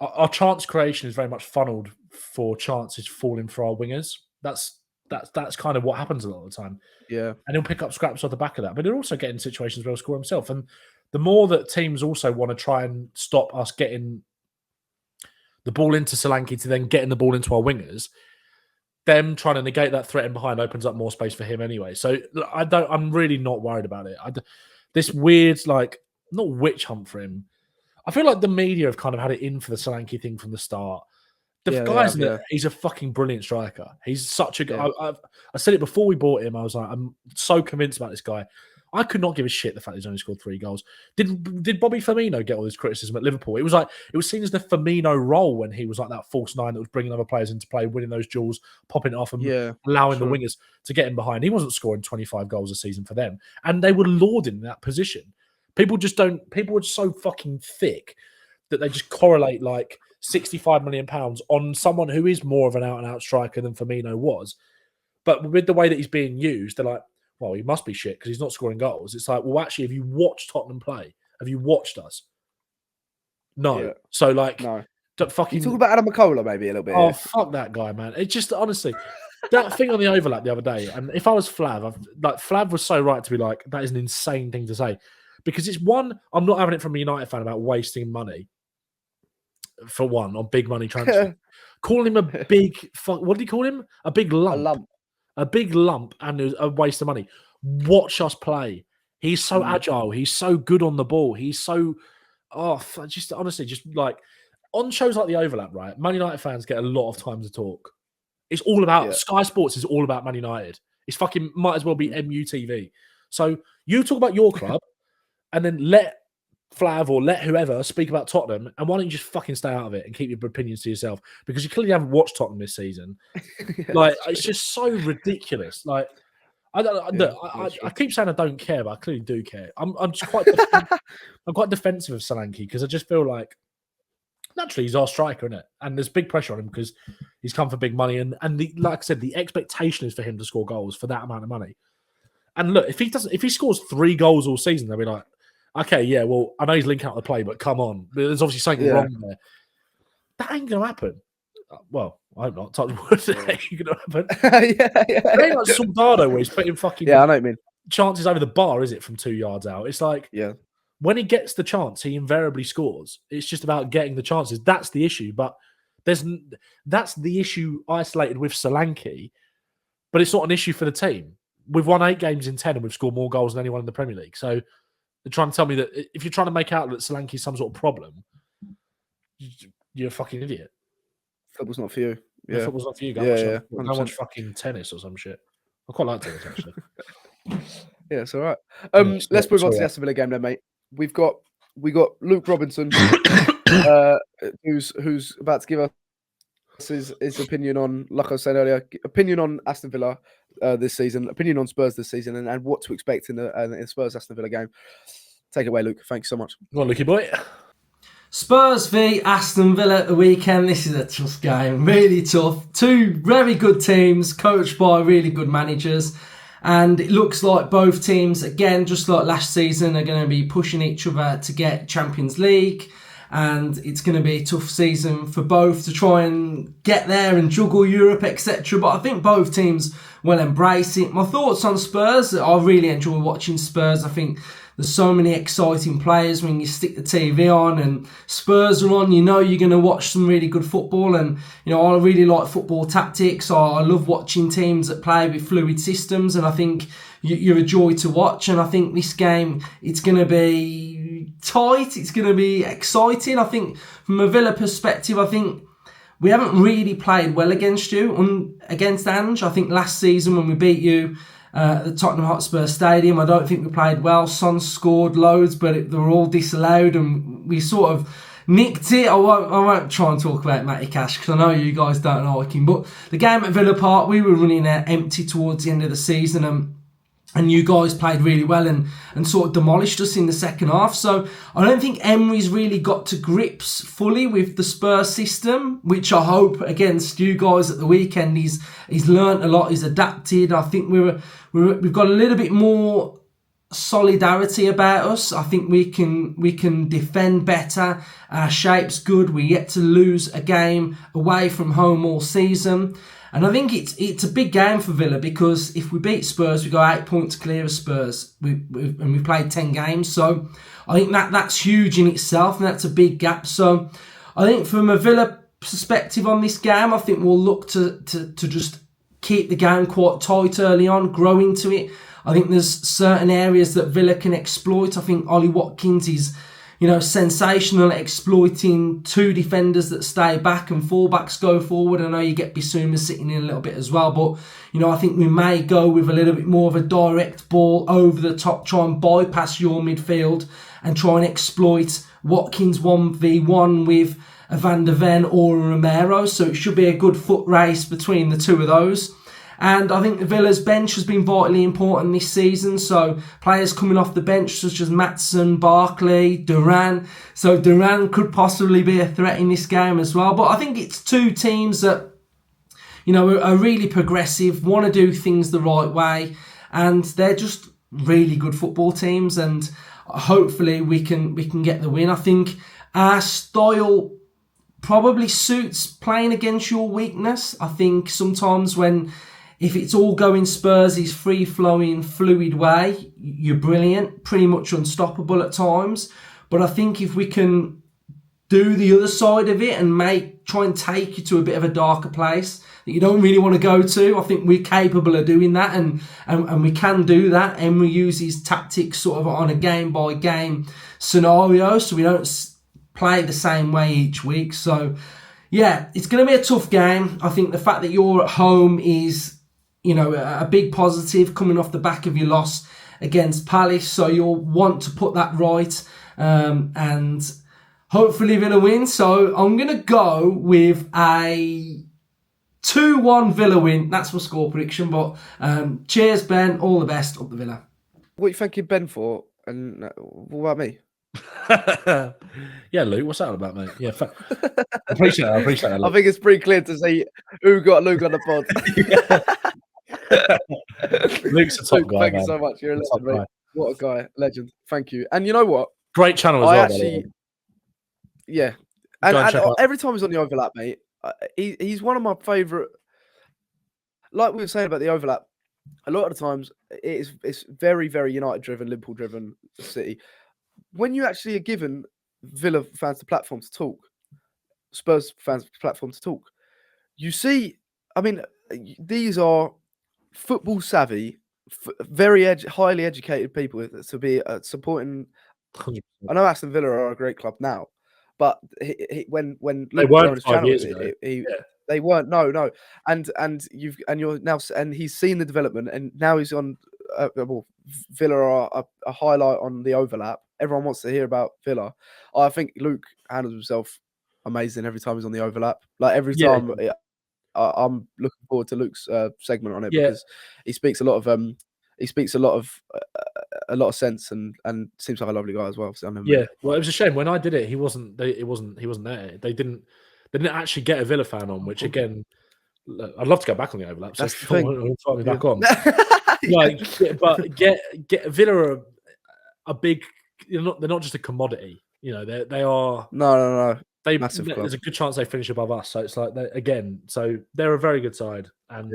S2: our chance creation is very much funneled for chances falling for our wingers. That's kind of what happens a lot of the time.
S1: Yeah,
S2: and he'll pick up scraps off the back of that. But he'll also get in situations where he'll score himself. And the more that teams also want to try and stop us getting the ball into Solanke to then getting the ball into our wingers, them trying to negate that threat in behind opens up more space for him anyway. So I'm really not worried about it. This weird, not witch hunt for him. I feel like the media have kind of had it in for the Solanke thing from the start. He's a fucking brilliant striker. He's such a guy. I said it before we bought him. I was like, I'm so convinced about this guy. I could not give a shit the fact he's only scored 3 goals. Did Bobby Firmino get all this criticism at Liverpool? It was seen as the Firmino role when he was like that false 9 that was bringing other players into play, winning those duels, popping it off, and allowing the wingers to get in behind. He wasn't scoring 25 goals a season for them, and they were lauding in that position. People are just so fucking thick that they just correlate like £65 million on someone who is more of an out-and-out striker than Firmino was. But with the way that he's being used, they're like, well, he must be shit because he's not scoring goals. It's like, well, actually, have you watched Tottenham play? Have you watched us? No.
S1: Yeah.
S2: So, like,
S1: No.
S2: don't fucking...
S1: You talk about Adam McCullough maybe a little bit.
S2: Oh,
S1: here.
S2: fuck that guy, man. It just, honestly, that thing on the overlap the other day, and if I was Flav, Flav was so right to be like, that is an insane thing to say. Because it's one, I'm not having it from a United fan about wasting money, for one, on big money transfer. Call him a big, what did he call him? A big lump.
S1: A lump.
S2: A big lump and a waste of money. Watch us play. He's so agile. He's so good on the ball. He's so, just honestly, just like, on shows like The Overlap, right? Man United fans get a lot of time to talk. It's all about, Sky Sports is all about Man United. It's fucking, might as well be MUTV. So you talk about your club and then let Flav or let whoever speak about Tottenham, and why don't you just fucking stay out of it and keep your opinions to yourself? Because you clearly haven't watched Tottenham this season. It's just so ridiculous. Like, I keep saying I don't care, but I clearly do care. I'm just quite I'm quite defensive of Solanke because I just feel like naturally he's our striker, isn't it? And there's big pressure on him because he's come for big money, and like I said, the expectation is for him to score goals for that amount of money. And look, if he scores 3 goals all season, they'll be like, okay, yeah, well, I know he's linking out the play, but come on. There's obviously something wrong there. That ain't going to happen. Well, I hope not. Touch wood, it ain't going to happen. It ain't like Soldado where he's putting fucking
S1: I know what you mean.
S2: chances over the bar, is it, from 2 yards out? It's like, when he gets the chance, he invariably scores. It's just about getting the chances. That's the issue. But that's the issue isolated with Solanke, but it's not an issue for the team. We've won 8 games in 10 and we've scored more goals than anyone in the Premier League. So they're trying to tell me that if you're trying to make out that Solanke is some sort of problem, you're a fucking idiot.
S1: Football's not for you. Yeah,
S2: football's not for you. Go watch fucking tennis or some shit. I quite like tennis, actually.
S1: Yeah, it's all right. Let's move on to the Aston Villa game then, mate. We got Luke Robinson, who's about to give us his opinion on, like I was saying earlier, opinion on Aston Villa this season, opinion on Spurs this season, and what to expect in the Spurs Aston Villa game. Take it away, Luke. Thanks so much.
S2: Go on, Lukey boy.
S3: Spurs v Aston Villa at the weekend. This is a tough game, really tough. 2 very good teams, coached by really good managers. And it looks like both teams, again, just like last season, are going to be pushing each other to get Champions League. And it's going to be a tough season for both to try and get there and juggle Europe, etc. But I think both teams will embrace it. My thoughts on Spurs, I really enjoy watching Spurs. I think there's so many exciting players when you stick the TV on and Spurs are on, you know you're going to watch some really good football. And, you know, I really like football tactics. I love watching teams that play with fluid systems, and I think you're a joy to watch. And I think this game, it's going to be tight. It's going to be exciting. I think from a Villa perspective, I think we haven't really played well against you, against Ange. I think last season when we beat you at the Tottenham Hotspur Stadium, I don't think we played well. Son scored loads, but they were all disallowed, and we sort of nicked it. I won't try and talk about Matty Cash because I know you guys don't like him. But the game at Villa Park, we were running empty towards the end of the season, and you guys played really well and sort of demolished us in the second half. So I don't think Emery's really got to grips fully with the Spurs system, which I hope against you guys at the weekend he's learnt a lot, he's adapted. I think we've got a little bit more solidarity about us. I think we can defend better. Our shape's good. We're yet to lose a game away from home all season. And I think it's a big game for Villa because if we beat Spurs, we go 8 points clear of Spurs. We've played 10 games. So I think that's huge in itself, and that's a big gap. So I think from a Villa perspective on this game, I think we'll look to just keep the game quite tight early on, grow into it. I think there's certain areas that Villa can exploit. I think Ollie Watkins is, sensational at exploiting 2 defenders that stay back and fullbacks go forward. I know you get Bissouma sitting in a little bit as well, but, I think we may go with a little bit more of a direct ball over the top, try and bypass your midfield and try and exploit Watkins 1v1 with a Van De Ven or a Romero. So it should be a good foot race between the 2 of those. And I think the Villa's bench has been vitally important this season. So players coming off the bench such as Maatsen, Barkley, Duran. So Duran could possibly be a threat in this game as well. But I think it's 2 teams that, are really progressive, want to do things the right way, and they're just really good football teams. And hopefully we can get the win. I think our style probably suits playing against your weakness. I think sometimes if it's all going Spurs' free-flowing, fluid way, you're brilliant, pretty much unstoppable at times. But I think if we can do the other side of it and try and take you to a bit of a darker place that you don't really want to go to, I think we're capable of doing that, and we can do that. Emery uses tactics sort of on a game-by-game scenario, so we don't play the same way each week. So, yeah, it's going to be a tough game. I think the fact that you're at home is, a big positive coming off the back of your loss against Palace. So you'll want to put that right, and hopefully Villa win. So I'm going to go with a 2-1 Villa win. That's my score prediction. But cheers, Ben. All the best up the Villa.
S1: What are you thanking Ben for? And what about me?
S2: Yeah, Luke, what's that all about, mate? Yeah, appreciate that. Luke.
S1: I think it's pretty clear to see who got Luke on the pod.
S2: Luke's a top guy.
S1: Thank
S2: man.
S1: you so much. You're a legend, mate. What a guy, legend. Thank you. And you know what?
S2: Great channel as well.
S1: Yeah. And every time he's on the overlap, mate, he's one of my favourite. Like we were saying about the overlap, a lot of the times it's very, very United driven, Liverpool driven City. When you actually are given Villa fans the platform to talk, Spurs fans the platform to talk, you see, I mean, these are football savvy, very highly educated people to be supporting.
S2: 100%.
S1: I know Aston Villa are a great club now, but when
S2: they weren't 5 years ago.
S1: They weren't. No, and you're now, and he's seen the development, and now he's on. Villa are a highlight on the overlap. Everyone wants to hear about Villa. I think Luke handles himself amazing every time he's on the overlap. Like every time, I'm looking forward to Luke's segment on it because he speaks a lot of a lot of sense and seems like a lovely guy as well. So
S2: well, it was a shame when I did it. He wasn't there. They didn't actually get a Villa fan on, which again, I'd love to go back on the overlap. So
S1: that's the thing.
S2: Invite me back on. But get Villa a big. They're not just a commodity. They are.
S1: No. Massive club.
S2: There's a good chance they finish above us. So it's like so they're a very good side, and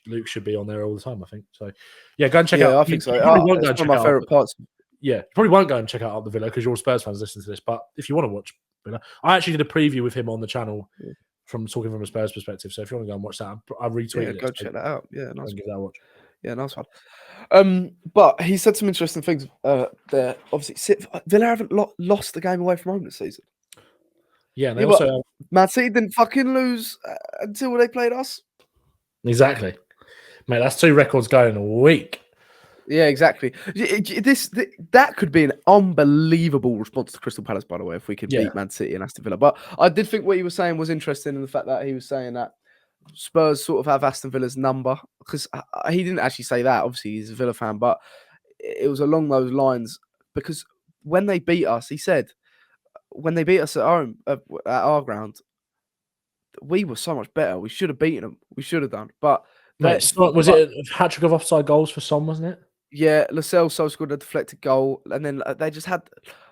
S2: Luke should be on there all the time. I think so. Yeah, go and check out.
S1: I think so. It's one of my favourite parts.
S2: Yeah, you probably won't go and check out Up the Villa because you're all Spurs fans listening to this. But if you want to watch Villa, I actually did a preview with him on the channel from talking from a Spurs perspective. So if you want to go and watch that, I retweeted it.
S1: Go check that out. Yeah, nice.
S2: Give that a watch.
S1: Yeah, nice one. But he said some interesting things there. Obviously, Villa haven't lost the game away from home this season.
S2: Yeah, they also
S1: Man City didn't fucking lose until they played us.
S2: Exactly, mate. That's 2 records going a week.
S1: Yeah, exactly. That could be an unbelievable response to Crystal Palace, by the way, if we could beat Man City and Aston Villa. But I did think what he was saying was interesting in the fact that he was saying that Spurs sort of have Aston Villa's number, because he didn't actually say that. Obviously, he's a Villa fan, but it was along those lines because when they beat us, he said, when they beat us at home, at our ground, we were so much better. We should have beaten them. We should have done. But
S2: was it a hat-trick of offside goals for Son, wasn't it?
S1: Yeah, Lascelles scored a deflected goal, and then they just had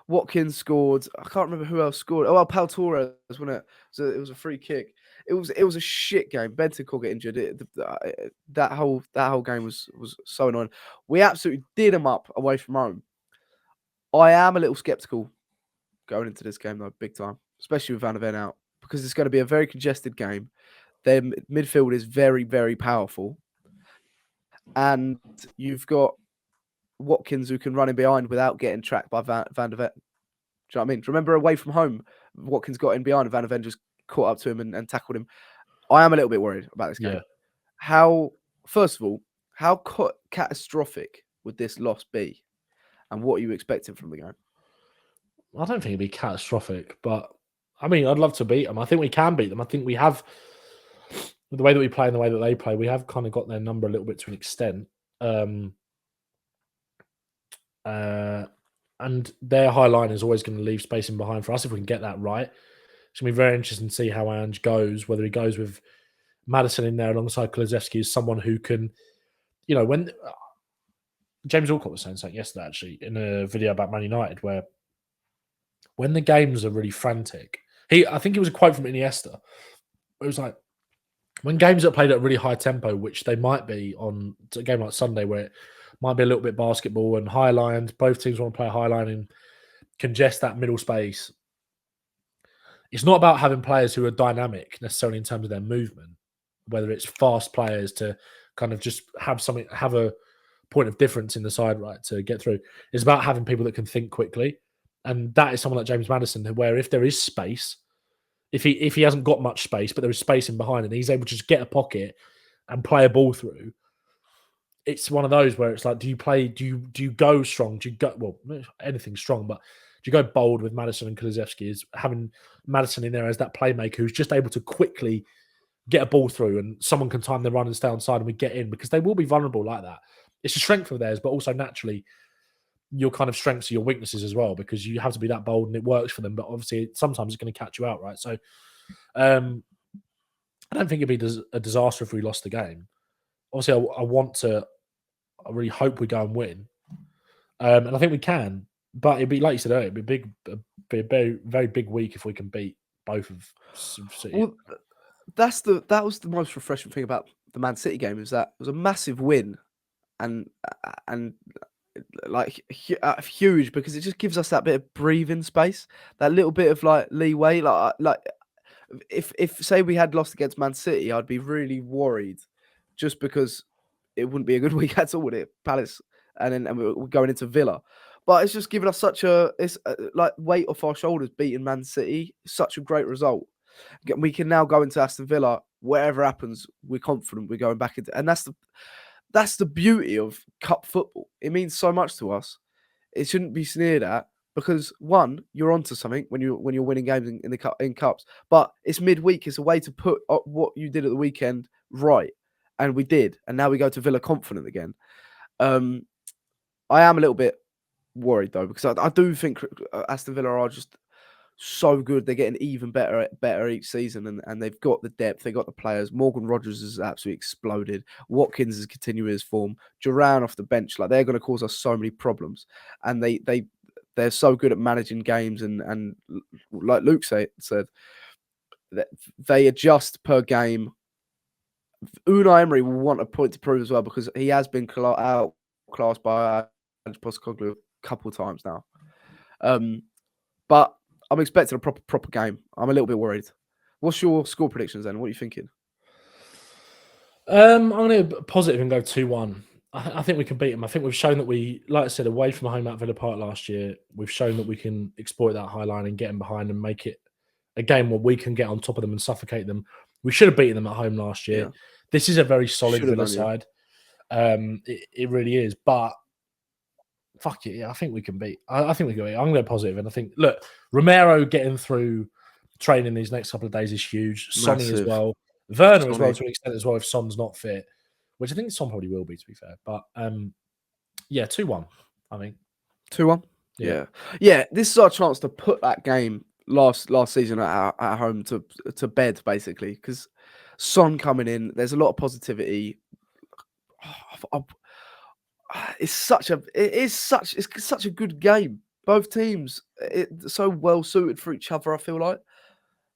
S1: Watkins scored. I can't remember who else scored. Oh, well, Pau Torres, wasn't it? So it was a free kick. It was a shit game. Bentancur got injured. That whole game was so annoying. We absolutely did them up away from home. I am a little skeptical going into this game though, big time, especially with Van de Ven out, because it's going to be a very congested game. Their midfield is very, very powerful, and you've got Watkins who can run in behind without getting tracked by Van de Ven. Do you know what I mean? Do you remember away from home, Watkins got in behind and Van de Ven just caught up to him and tackled him. I am a little bit worried about this game. Yeah. First of all, how catastrophic would this loss be? And what are you expecting from the game?
S2: I don't think it'd be catastrophic, but I mean, I'd love to beat them. I think we can beat them. I think we have, the way that we play and the way that they play, we have kind of got their number a little bit to an extent. And their high line is always going to leave space in behind for us if we can get that right. It's going to be very interesting to see how Ange goes, whether he goes with Maddison in there alongside Kulusevski is someone who can, when James Alcott was saying something yesterday, actually, in a video about Man United, where when the games are really frantic, I think it was a quote from Iniesta. It was like, when games are played at a really high tempo, which they might be on a game like Sunday, where it might be a little bit basketball and high lines, both teams want to play a high line and congest that middle space. It's not about having players who are dynamic necessarily in terms of their movement, whether it's fast players to kind of just have a point of difference in the side, right, to get through. It's about having people that can think quickly. And that is someone like James Maddison, where if there is space, if he hasn't got much space, but there is space in behind and he's able to just get a pocket and play a ball through, it's one of those where it's like, do you go strong? Do you go, well, anything strong, but do you go bold with Maddison and Kulusevski? Is having Maddison in there as that playmaker who's just able to quickly get a ball through and someone can time the run and stay on side and we get in, because they will be vulnerable like that. It's a strength of theirs, but also naturally your kind of strengths are your weaknesses as well, because you have to be that bold and it works for them. But obviously sometimes it's going to catch you out, right? So I don't think it'd be a disaster if we lost the game. Obviously, I really hope we go and win. And I think we can. But it'd be, like you said earlier, it'd be a very, very big week if we can beat both of City.
S1: Well, that was the most refreshing thing about the Man City game, is that it was a massive win, and like huge, because it just gives us that bit of breathing space, that little bit of like leeway. Like if say we had lost against Man City, I'd be really worried, just because it wouldn't be a good week at all, would it? Palace, and we're going into Villa. But it's just given us such like weight off our shoulders, beating Man City. Such a great result. We can now go into Aston Villa. Whatever happens, we're confident we're going back into, and that's the beauty of cup football. It means so much to us. It shouldn't be sneered at, because one, you're onto something when you're winning games in cups. But it's midweek. It's a way to put what you did at the weekend right, and we did. And now we go to Villa confident again. I am a little bit worried though, because I do think Aston Villa are just so good. They're getting even better each season, and they've got the depth, they've got the players. Morgan Rogers has absolutely exploded. Watkins is continuing his form. Duran off the bench, like, they're going to cause us so many problems, and they're so good at managing games, and like Luke said, that they adjust per game. Unai Emery will want a point to prove as well, because he has been outclassed by Postecoglou a couple of times now. But I'm expecting a proper game. I'm a little bit worried. What's your score predictions then? What are you thinking?
S2: I'm going to be positive and go 2-1. I think we can beat them. I think we've shown that we, like I said, away from home at Villa Park last year, we've shown that we can exploit that high line and get them behind and make it a game where we can get on top of them and suffocate them. We should have beaten them at home last year. Yeah. This is a very solid Villa side. It really is. But fuck it, yeah, I think we can beat. I think we can beat. I'm going to go positive, and I think, look, Romero getting through training these next couple of days is huge. Sonny as well, Werner as well, to an extent as well, if Son's not fit, which I think Son probably will be, to be fair. But yeah, 2-1. I think
S1: 2-1. Yeah. This is our chance to put that game last season at home to bed, basically, because Son coming in, there's a lot of positivity. It's such a good game. Both teams so well suited for each other, I feel like,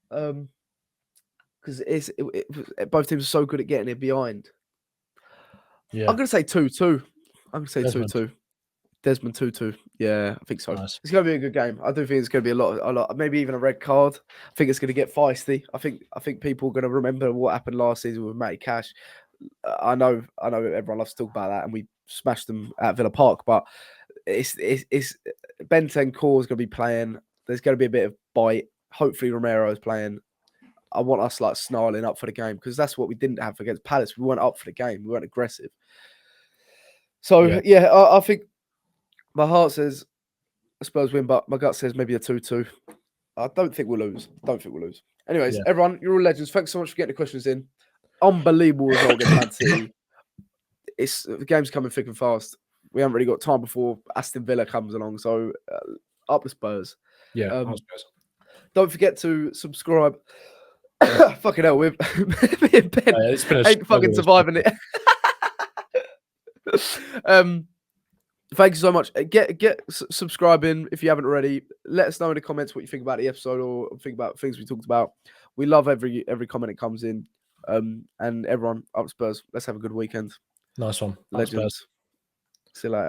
S1: because both teams are so good at getting it behind. Yeah, I'm gonna say 2-2. I'm gonna say 2-2. Desmond 2-2. Yeah, I think so. Nice. It's gonna be a good game. I do think it's gonna be a lot, maybe even a red card. I think it's gonna get feisty. I think people are gonna remember what happened last season with Matty Cash. I know everyone loves to talk about that, and we smashed them at Villa Park, but it's Bentancur is going to be playing. There's going to be a bit of bite. Hopefully Romero is playing. I want us like snarling up for the game, because that's what we didn't have against Palace. We weren't up for the game. We weren't aggressive. So yeah, I think my heart says Spurs win, but my gut says maybe a 2-2. I don't think we'll lose. Anyways, everyone, you're all legends. Thanks so much for getting the questions in. Unbelievable result against Man City. The game's coming thick and fast. We haven't really got time before Aston Villa comes along, so up the Spurs.
S2: Yeah, up Spurs.
S1: Don't forget to subscribe Fucking hell, we've me and Ben
S2: It's been a
S1: ain't fucking surviving it. Thank you so much. Get subscribing if you haven't already. Let us know in the comments what you think about the episode or think about things we talked about. We love every comment that comes in. And everyone, up Spurs. Let's have a good weekend.
S2: Nice one.
S1: Legends. See you later.